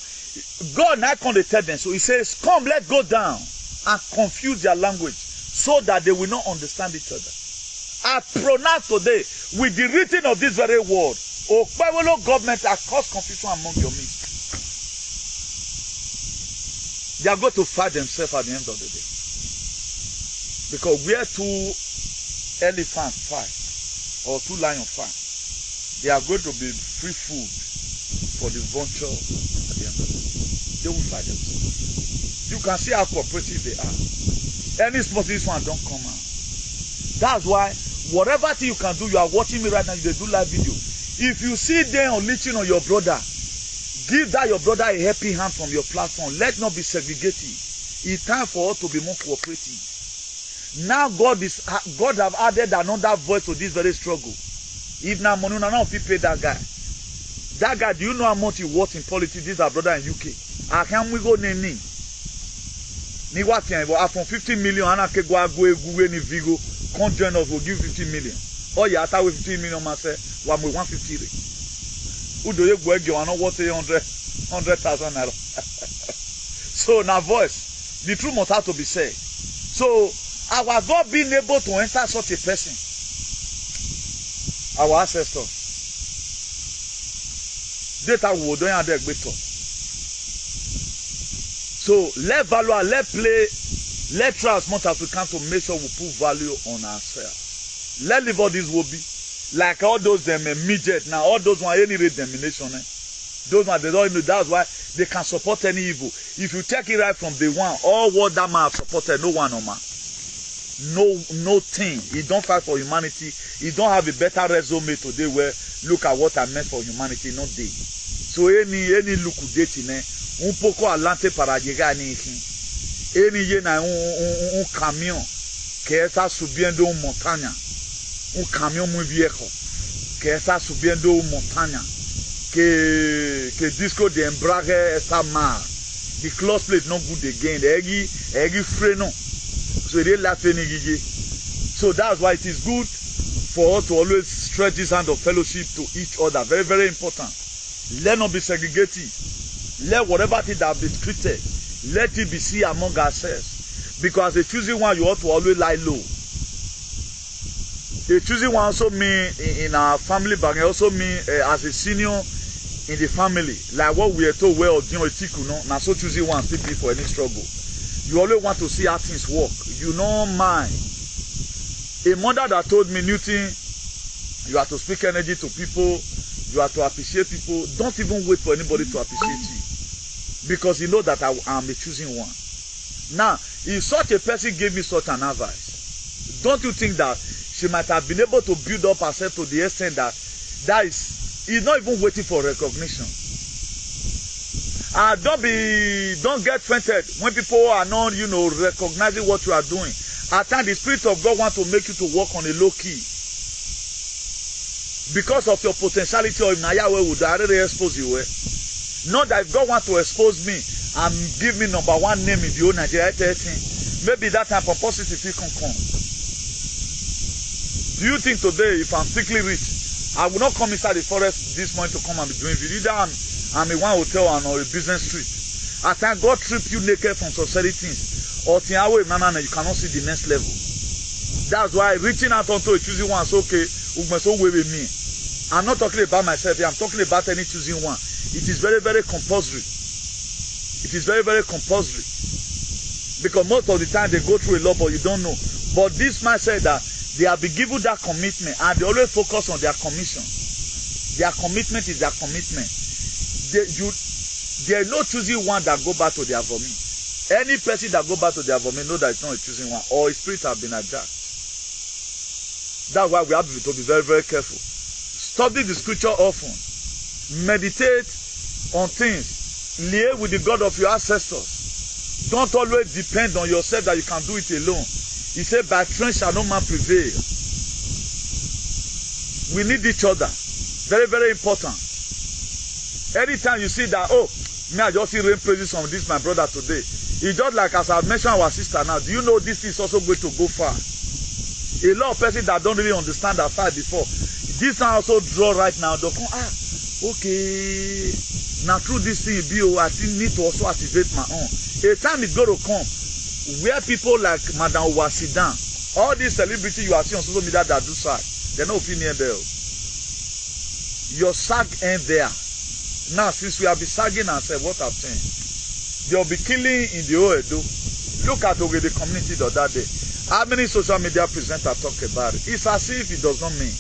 [SPEAKER 1] God now Conn Cted them. So he says, come, let's go down and confuse their language so that they will not understand each other. I pronounce today, with the written of this very word, Okpebolo government has caused confusion among your midst. They are going to fight themselves at the end of the day. Because where two elephants fight, or two lions fight, they are going to be free food for the vulture at the end of the day. They will fight themselves. You can see how cooperative they are. Any spot this one don't come out. That's why whatever thing you can do, you are watching me right now, you do live video. If you see them unleashing on your brother, give that your brother a helping hand from your platform. Let not be segregated. It's time for us to be more cooperative. Now God have added another voice to this very struggle. If now money now if you pay that guy. That guy, do you know how much he worth in politics? This is our brother in UK. I can't we go name. Ni what from 50 million and I can go ni Vigo, come join us, we'll give 50 million. Oh yeah, I thought with 15 million myself, one with 150. Who do you go and not worth 100,000 naira? So now voice, the truth must have to be said. So our God being able to enter such a person, our ancestors, data will don't have that better. So let value, let play, let try as much as we can to make sure we put value on ourselves. Let live all this will be like all those them midget now, all those one any denomination. Those one they don't know. That's why they can support any evil. If you take it right from the one, all what that man have supported, no one no man. No thing. He don't fight for humanity. He don't have a better resume today where look at what I meant for humanity, not they. So any look date un poco adelante para llegar ni any llena un camión que está subiendo una montaña, un camión muy viejo que está subiendo una montaña, que disco de embrague está mal, the clutch plate not good again, eggy freno. So they laugh any gigi. So that's why it is good for us to always stretch this hand of fellowship to each other. Very, very important. Let not be segregated. Let whatever thing that be treated, let it be seen among ourselves. Because the choosing one, you ought to always lie low. The choosing one also mean in our family, but also mean as a senior in the family. Like what we are told, well, now so choosing one still be for any struggle. You always want to see how things work. You know mine. A mother that told me, Newton, you have to speak energy to people. You have to appreciate people. Don't even wait for anybody to appreciate you. Because you know that I am a choosing one. Now, if such a person gave me such an advice, don't you think that she might have been able to build up herself to the extent that he's not even waiting for recognition. Don't get fainted when people are not, recognizing what you are doing. At times, the Spirit of God wants to make you to work on a low key. Because of your potentiality, or if Yahweh would already expose you. Not that if God wants to expose me and give me number one name in the whole Nigeria 13, maybe that time pomposity can come. Do you think today, if I'm strictly rich, I will not come inside the forest this morning to come and be doing video? Either I'm in one hotel or a business street. At times, God strip you naked from society things. Or you cannot see the next level. That's why reaching out onto a choosing one is okay. Me. I'm not talking about myself here. I'm talking about any choosing one. It is very, very compulsory. It is very, very compulsory. Because most of the time they go through a lot, but you don't know. But this man said that they have been given that commitment and they always focus on their commission. Their commitment is their commitment. There is no choosing one that go back to their vomit. Any person that go back to their vomit know that it's not a choosing one, or his spirit have been adjusted. That's why we have to be very, very careful. Study the scripture often. Meditate on things. Live with the God of your ancestors. Don't always depend on yourself that you can do it alone. He said, by strength shall no man prevail. We need each other. Very, very important. Anytime you see that, oh, me, I just see rain praises from this, my brother, today. It's just like as I mentioned our sister now. Do you know this is also going to go far? A lot of persons that don't really understand that far before. This now also draw right now. They'll come, okay. Now through this thing, I still need to also activate my own. A time is going to come where people like Madam Wasidan, all these celebrities you are seeing on social media that do SAG, they're not opinion there. Your SAG ain't there. Now, since we have been sagging ourselves, what have changed? They'll be killing in the Oedo. Look at the community the other day. How many social media presenters talk about it? It's as if it does not mean.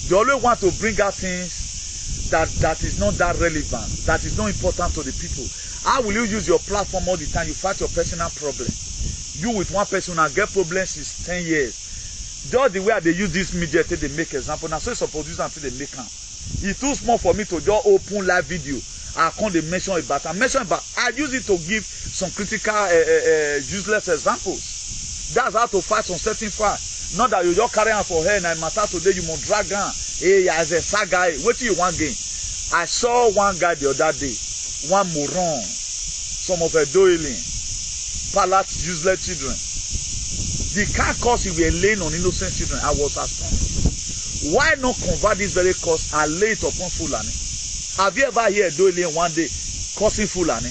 [SPEAKER 1] They always want to bring out things that is not that relevant, that is not important to the people. How will you use your platform all the time? You fight your personal problem. You with one person and get problems since 10 years. Just the way they use this media till they make example. Now so it's supposed to use until they make them. It's too small for me to just open live video. I can't mention about. I use it to give some critical, useless examples. That's how to fight some certain fight. Not that you just carry on for her and I matter today. You must drag on. Hey, as a sad guy, what do you want game? I saw one guy the other day, one moron, some of her doiling, palace useless children. The car course he were laying on innocent children. I was astonished. Why not convert this very course and lay it upon Fulani? Have you ever heard doiling one day causing Fulani?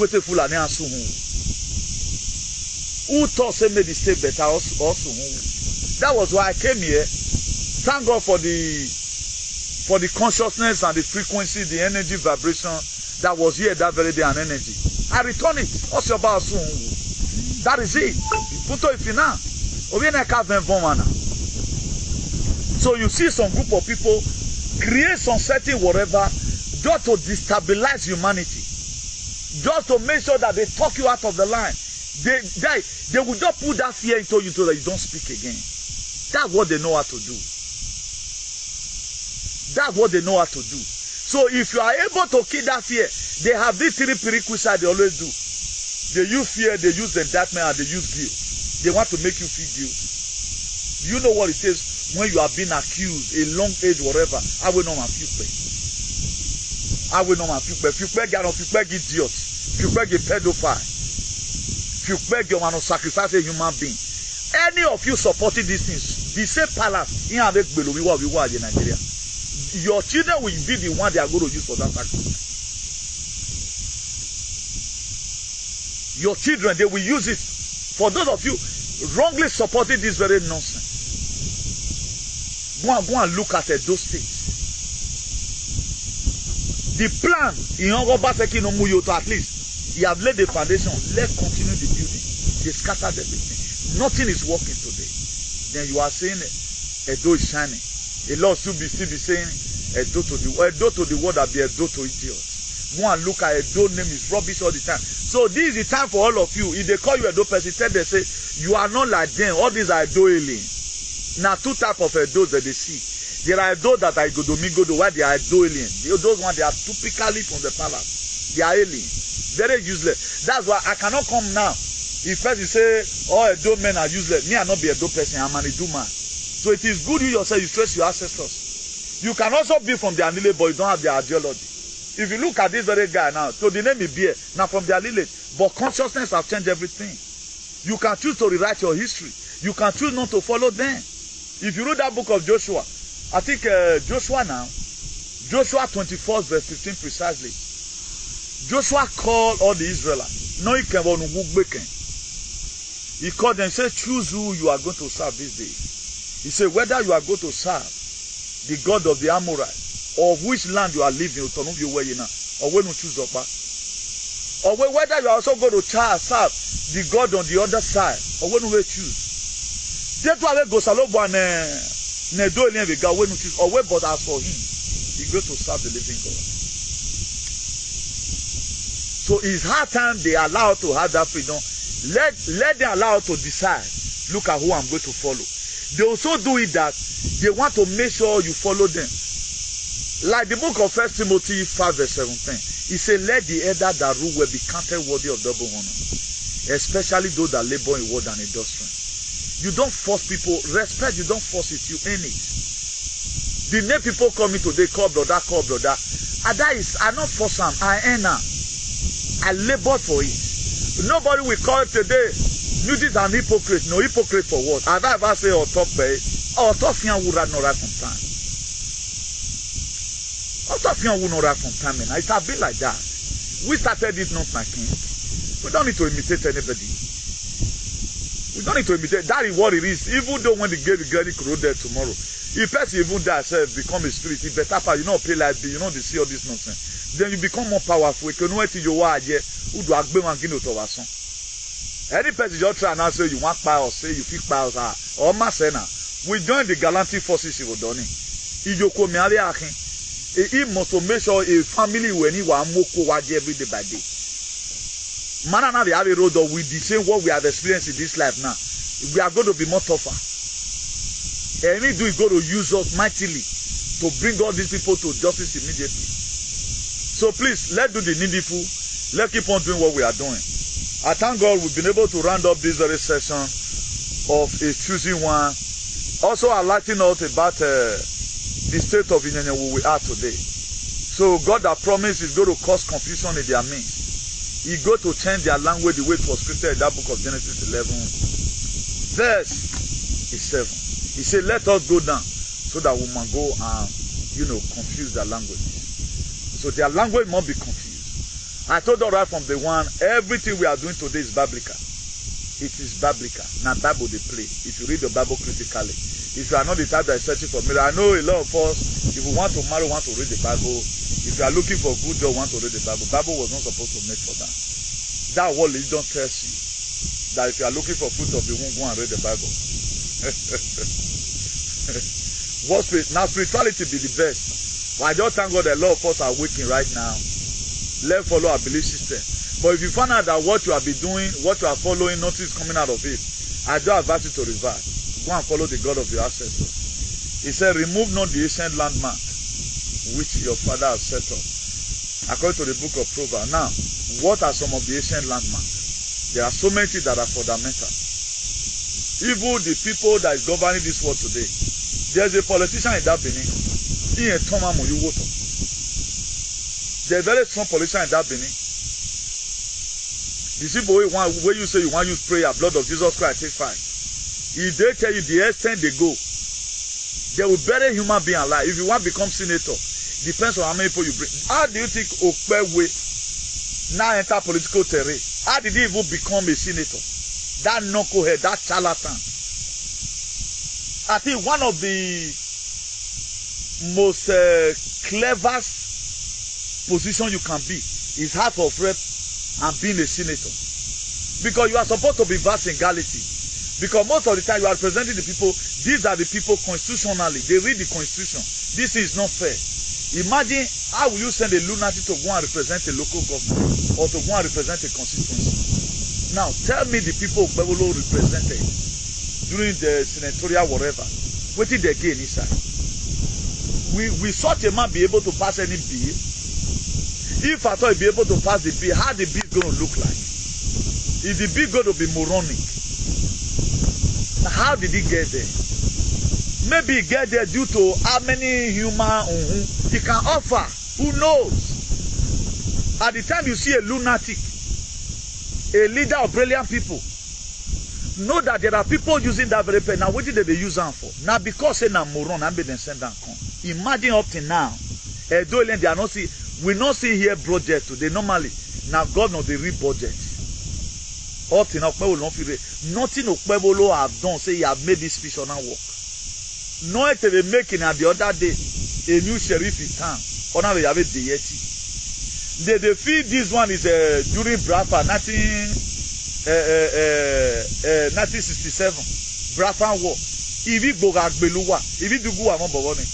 [SPEAKER 1] With a Fulani and Suhu. Who thought they made the state better also? That was why I came here. Thank God for the consciousness and the frequency, the energy vibration that was here that very day and energy. I return it. What's your about soon? That is it. Put it in now. So you see some group of people create some certain whatever just to destabilize humanity. Just to make sure that they talk you out of the line. They will just put that fear into you so that you don't speak again. That's what they know how to do. That's what they know how to do. So if you are able to kill that fear, they have these three prerequisites they always do. They use fear, they use indictment, and they use guilt. They want to make you feel guilt. You know what it is when you are being accused, a long age, whatever. I will not feel pain. I will not feel pain. If you beg, you beg idiot. If you beg a pedophile. If you beg, you want to sacrifice a human being. Any of you supporting these things, the same palace in Nigeria. Your children will be the one they are going to use for that sacrifice. Your children, they will use it. For those of you wrongly supporting this very nonsense, go and look at those states. The plan in Obaseki no Muyoto, at least, he have laid the foundation. Let's continue the building. They scattered everything. Nothing is working today. Then you are saying Edo is shining. A lot still be saying Edo to the world that be Edo to idiots. Go and look at Edo name is rubbish all the time. So this is the time for all of you. If they call you Edo person, tell they say you are not like them. All these are Edo alien. Now two types of Edos that they see. There are Edo that are Godomigodo, where they are Edo alien. Those ones they are typically from the palace. They are alien. Very useless. That's why I cannot come now. If person say all Edo men are useless, me I not be Edo person, I'm an Edo man. So it is good you yourself, you trace your ancestors. You can also be from their lineage, but you don't have their ideology. If you look at this very guy now, so the name is Beer, now from their lineage, but consciousness have changed everything. You can choose to rewrite your history. You can choose not to follow them. If you read that book of Joshua, I think Joshua 24 verse 15 precisely. Joshua called all the Israelites. No, he called them and said, choose who you are going to serve this day. He said, whether you are going to serve the God of the Amorites, or which land you are living, or when you choose or whether you are also going to serve the God on the other side, or when you choose. That's why we go salobo and nedo when you choose, or but as for him, he goes to serve the living God. So it's hard time they allow to have that freedom. Let them allow to decide. Look at who I'm going to follow. They also do it that they want to make sure you follow them. Like the book of 1 Timothy 5 verse 17. He said, let the elder that rule will be counted worthy of double honor, especially those that labor in word and in doctrine. You don't force people. Respect, you don't force it. You earn it. The name people call me today, call brother, call brother. And that is, I not force them. I earn them. I labor for it. Nobody will call it today. You did an hypocrite. No hypocrite for what? I ever say or talk by or talk here would not right from time. Or talk here would not right from time. And it has been like that. We started it not my king. We don't need to imitate anybody. We don't need to imitate. That is what it is. Even though when the get road there tomorrow, if person even die self become a spirit, it better part, you know, pay like you know they see all this nonsense. Then you become more powerful. You know what you are here. Who do I be one gino to us? Any person just try and say you want power, say you feel power, or masena. We join the gallantic forces in Odoni. Ijoko miari akin. He must make sure a family when he want moko waje every day by day. Man and the have a road with the same what we have experienced in this life now. We are going to be more tougher. And we do going to use us mightily to bring all these people to justice immediately. So please, let's do the needful. Let's keep on doing what we are doing. I thank God we've been able to round up this very session of a choosing one. Also highlighting out about the state of Union where we are today. So God that promised is going to cause confusion in their midst. He going to change their language the way it was scripted in that book of Genesis 11 verse 7. He said, let us go down so that we might go and, confuse their language. So their language must be confused. I told you right from the one, everything we are doing today is biblical. It is biblical. Now Bible they play. If you read the Bible critically. If you are not the type that is searching for me, I know a lot of us, if we want to marry, want to read the Bible. If you are looking for a good job, want to read the Bible. Bible was not supposed to make for that. That what religion tells you. That if you are looking for fruit of the womb, go and read the Bible. Now spirituality be the best. But I just thank God that a lot of us are waking right now. Let's follow our belief system. But if you find out that what you have been doing, what you are following, nothing is coming out of it, I do advise you to revert. Go and follow the God of your ancestors. He said, remove not the ancient landmark which your father has set up. According to the book of Proverbs. Now, what are some of the ancient landmarks? There are so many things that are fundamental. Even the people that is governing this world today, there's a politician in that Benin. He ain't Thomas Moyuwoto. There's a very strong politician in that Benin. The people where you say you want to use prayer, blood of Jesus Christ, take fire. If they tell you the extent they go, they will bury human being alive. If you want to become senator, depends on how many people you bring. How do you think Okpewe now enter political terrain? How did he even become a senator? That knucklehead, that charlatan. I think one of the most cleverest position you can be is House of Rep and being a senator, because you are supposed to be vast in Galaxy. Because most of the time you are representing the people. These are the people constitutionally. They read the constitution. This is not fair. Imagine how will you send a lunatic to go and represent a local government or to go and represent a constituency? Now tell me the people Bebolo represented during the senatorial whatever. What did they gain inside? Will such a man be able to pass any bill? If I thought he'd be able to pass the bill, how the bill going to look like? Is the bill going to be moronic? How did he get there? Maybe he get there due to how many human he can offer. Who knows? At the time you see a lunatic, a leader of brilliant people, know that there are people using that very pen. Now what did they use them for? Now because say na moron, I'm being sent down. Imagine up to now, they are not see. We not see here project today. Normally, now God knows they read budget. Up to now, nothing Okpebolo have done. Say he have made this fish on our work. No, it they making at the other day a new sheriff in town. Honor they have a deity. They feel this one is during Brafa 1967 Brafa war. If you go Agbeluwa, if you do go among Boboni,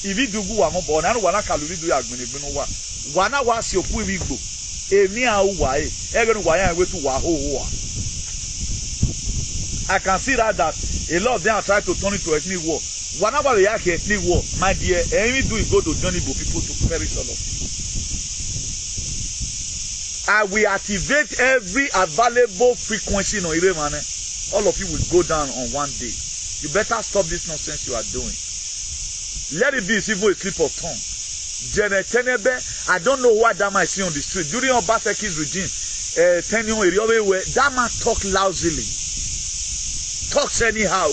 [SPEAKER 1] If you do go am born, I don't wanna call you do agbeni wa. Wana wa si opu igbo. Emi a wa e. E go wa yan we to wa ho. I can see that a lot of them are trying to turn it to ethnic war. Whenever we have ethnic war, my dear, any do is go to Johnny Bo people to perish all of you. I will activate every available frequency in Iremane. All of you will go down on one day. You better stop this nonsense you are doing. Let it be even a slip of tongue. I don't know what that man is seeing on the street. During Obaseki's regime, tenure area where that man talk loudly. Talks anyhow.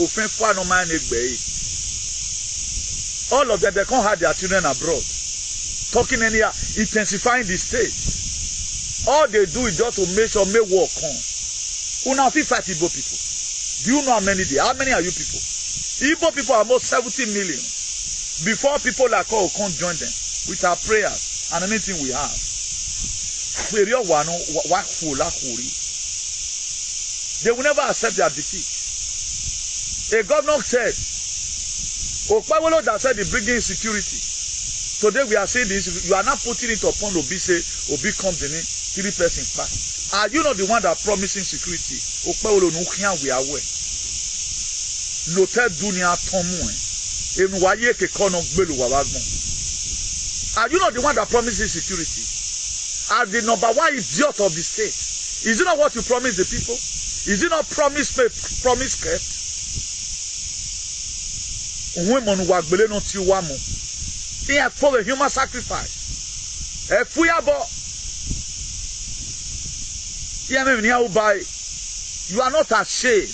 [SPEAKER 1] All of them, they can't have their children abroad. Talking anyhow, intensifying the state. All they do is just to make sure may war come. Una fit fight Igbo people. Do you know how many there? How many are you people? Igbo people are almost 70 million. Before people like us can't join them with our prayers and anything we have. They will never accept their defeat. A governor said, Okpawolo that said they bring in security. Today we are saying this, you are not putting it upon Obi, say Obi comes in 3 persons back. Are you not the one that promising security? Okpawolo no can we are aware. No tell dunia tomu waye ke kono gbelu wawagbon. Are you not the one that promising security? Are the number 1 idiot of the state? Is it not what you promised the people? Is it not promise kept? Women were below not you one more. He had for a human sacrifice. If we are you are not ashamed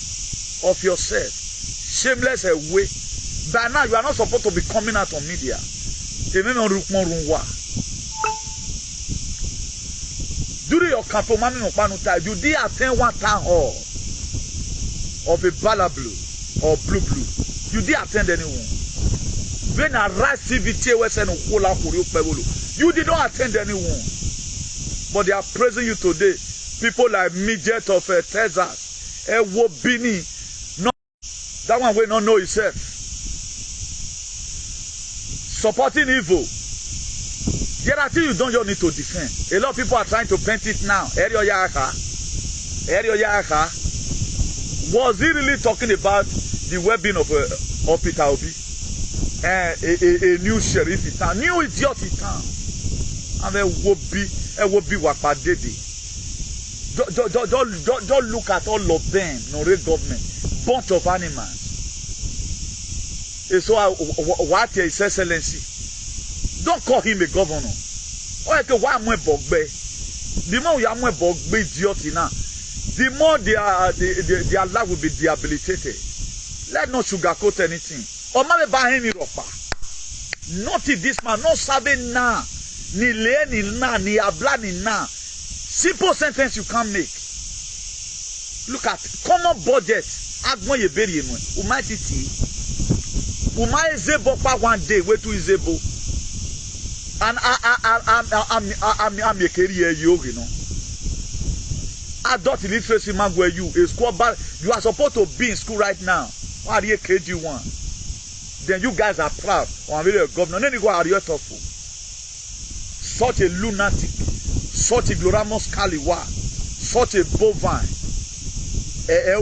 [SPEAKER 1] of yourself. Shameless away. By now you are not supposed to be coming out on media. During your campaign, you did attend one town hall of a Bala Blue or Blue. You did attend anyone. When I rise activity, you did not attend anyone. But they are praising you today. People like midget of Texas, Bini, no, that one will not know himself. Supporting evil. There are things you don't just need to defend. A lot of people are trying to paint it now. Erio Yaka. Was he really talking about the well-being of Peter Obi? A new sheriff in town, new idiot in town. And there will be Wapadede. Don't look at all of them, no government, bunch of animals. And so what His Excellency? Don't call him a governor. The more you are more idiot now, the more their life will be debilitated. Let not sugarcoat anything. Or maybe buy him not if this man, not serving now. Ni le ni na ni abla ni na. Simple sentence you can't make. Look at common budget. Agbon ye bury enu. Umai titi. Umai zebo pa one day. Where to zebo? And I'm a career you know. Adult illiteracy man where you a school bad. You are supposed to be in school right now. What are you KG1? Then you guys are proud. Or really a governor. Then you go are you thoughtful? Such a lunatic, such a ignoramus caliwa, such a bovine.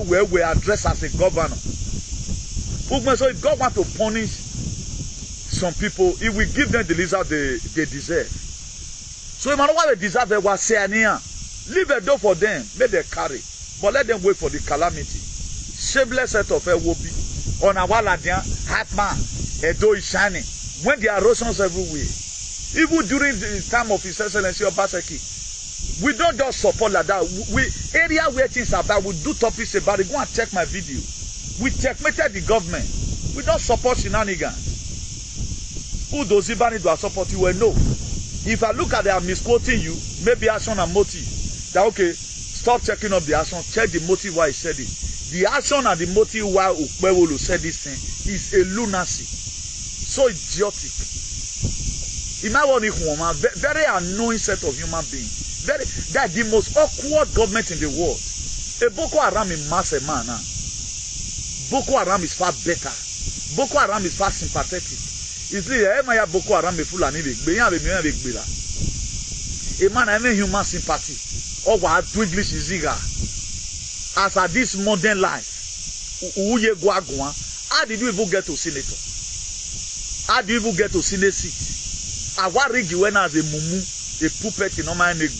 [SPEAKER 1] Where we address as a governor. So if God want to punish some people, he will give them the result they deserve. So if what they deserve, they will say, leave a door for them, let them carry. But let them wait for the calamity. Shameless set of will be on our ladian, hype man, a door is shining. When there are erosions everywhere. Even during the time of His Excellency Obaseki, we don't just support like that. We area where things are bad, we do topics about it. Go and check my video. We checkmated the government. We don't support shenanigans. Who does Ibani do support you? Well, no. If I look at they are misquoting you, maybe action and motive. That okay, stop checking up the action, check the motive why he said it. The action and the motive why Ukpewolu said this thing is a lunacy. So idiotic. Very annoying set of human beings. That's the most awkward government in the world. A Boko Haram is massive man. Boko Haram is far better. Boko Haram is far sympathetic. It's like ya Boko Haram be Fulani be ya be me be gbela. A man have human sympathy. Or what do English is eager. As at this modern life, how did you even get to senator? How do you even get to senate seat? I want rig you when as a mumu, a puppet in my neck.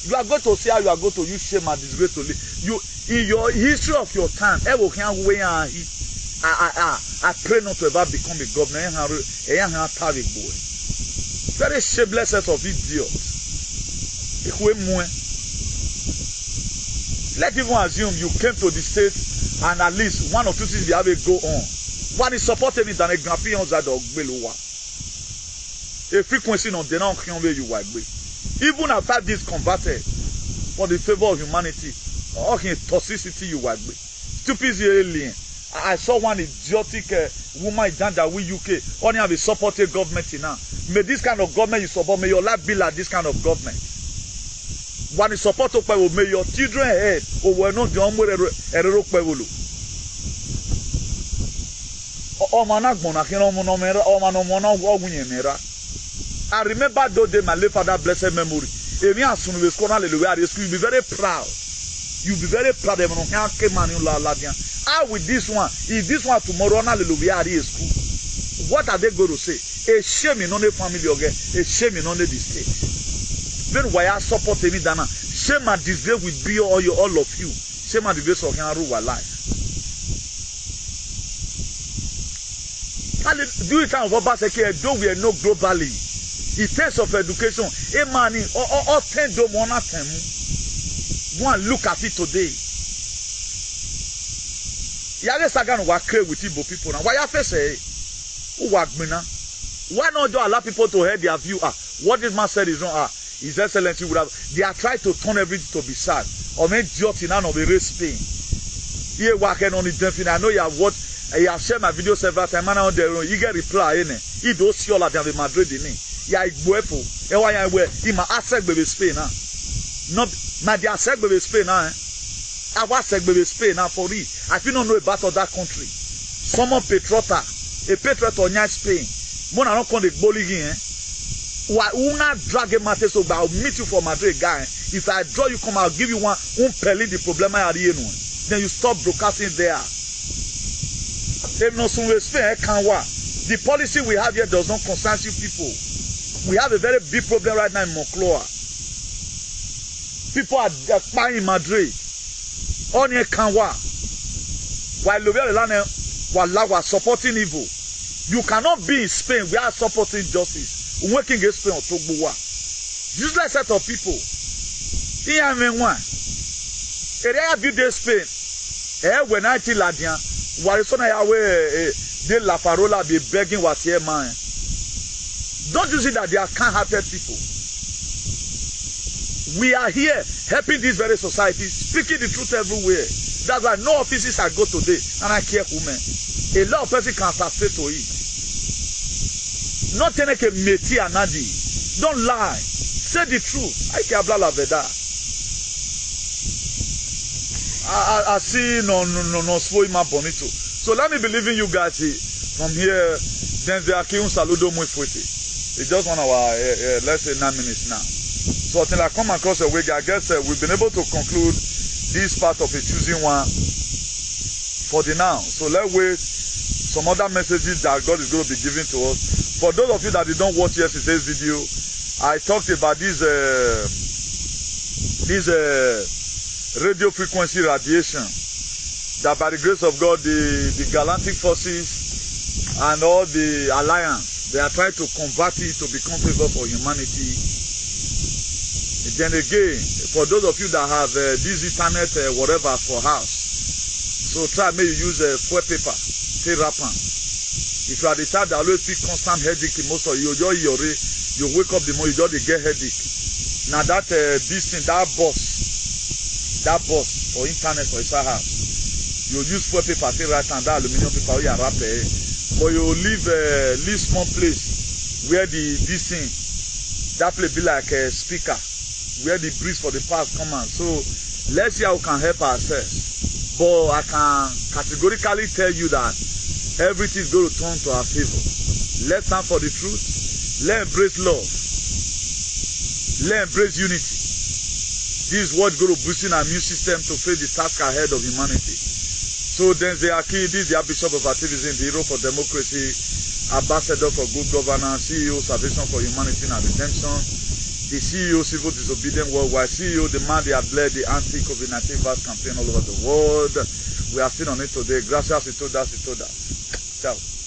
[SPEAKER 1] You are going to see how you are going to use shame and disgrace to live. You in your history of your time, I pray not to ever become a governor. Very shameless set of idiots. Let's even assume you came to the state and at least one or two things you have to go on. One is supporting it than a graphic on that dog below. A frequency on the non where you were. Even after this converted for the favor of humanity, or in toxicity you were. Stupid alien. I saw one idiotic woman in that we UK only have a supported government in now. May this kind of government you support, may your life be like this kind of government. One is supported by may your children head or were not the only error. I remember those days, my late father, blessed memory. You'll be very proud. You'll be very proud of how with this one? If this one tomorrow, school, what are they going to say? A shame in only family again, a shame in only the state. Then why I support me, Dana? Shame and disgrace will be all of you. Shame and disgrace of can rule our life. Do it out of Obaseki, though we are no globally. In terms of education, a man or 10 do one at them. Go and look at it today. Yale Sagan work with Igbo people now. Why you say who work me now? Why not do allow people to hear their view? What this man said is wrong. His Excellency would have. They are trying to turn everything to be sad or make jokes in none of the race pain. Here working on it definitely. I know you have watched. You have shared my video several times. Man on there, you get reply in it. He does see all of them in Madrid in it. Yeah, Igbo. Why I wear? He ma ask baby Spain now. Not my dear said baby Spain now. I was said baby Spain now for it. I feel not know about that country. Someone patriota, a patriot on Spain. Mona not come the bully here. Why una drag a matter so I'll meet you for Madrid guy. If I draw you come, I'll give you one pelly the problem I had. Then you stop broadcasting there. The policy we have here does not concern you people. We have a very big problem right now in Moncloa. People are buying Madrid. On here Kanwa. While we are supporting evil. You cannot be in Spain. We are supporting justice. We're working against Spain or Togbowa. Useless set of people. Here I mean one. Area view this Spain. When I tell Ladian. Warisona Yahweh de La Farola be begging what here man. Don't you see that they are kind-hearted people? We are here helping this very society, speaking the truth everywhere. That's why no offices I go today, and I care women. A lot of people can attest to it. Not take a meti anadi. Don't lie. Say the truth. I care blah blah blah. I see no spoil my bonito. So let me believe in you guys from here. Then they are killing saludo muy fuerte. It's just 1 hour, let's say 9 minutes now. So until I come across a way, I guess we've been able to conclude this part of a choosing one for the now. So let's wait some other messages that God is going to be giving to us. For those of you that did not watch yesterday's video, I talked about this radio frequency radiation that by the grace of God, the galactic forces and all the alliance, they are trying to convert it to become favor for humanity. And then again, for those of you that have this internet whatever for house, so try maybe use foil paper, say wrap on. If you are the type that always feel constant headache, most of you wake up the morning, you just get headache. Now that this thing, that box for internet for inside house, you use foil paper, say right and that aluminum paper, you wrap it. But you leave small place where this thing, that place be like a speaker, where the breeze for the past come on. So let's see how we can help ourselves. But I can categorically tell you that everything is going to turn to our favor. Let's stand for the truth. Let's embrace love. Let's embrace unity. This is what's going to boost in our immune system to face the task ahead of humanity. So then they are key. This is the Bishop of Activism, the hero for democracy, ambassador for good governance, CEO, salvation for humanity and redemption, the CEO, civil disobedient worldwide, CEO, the man they have led the anti-COVID-19 virus campaign all over the world. We are still on it today. Gracias, he told us. Ciao.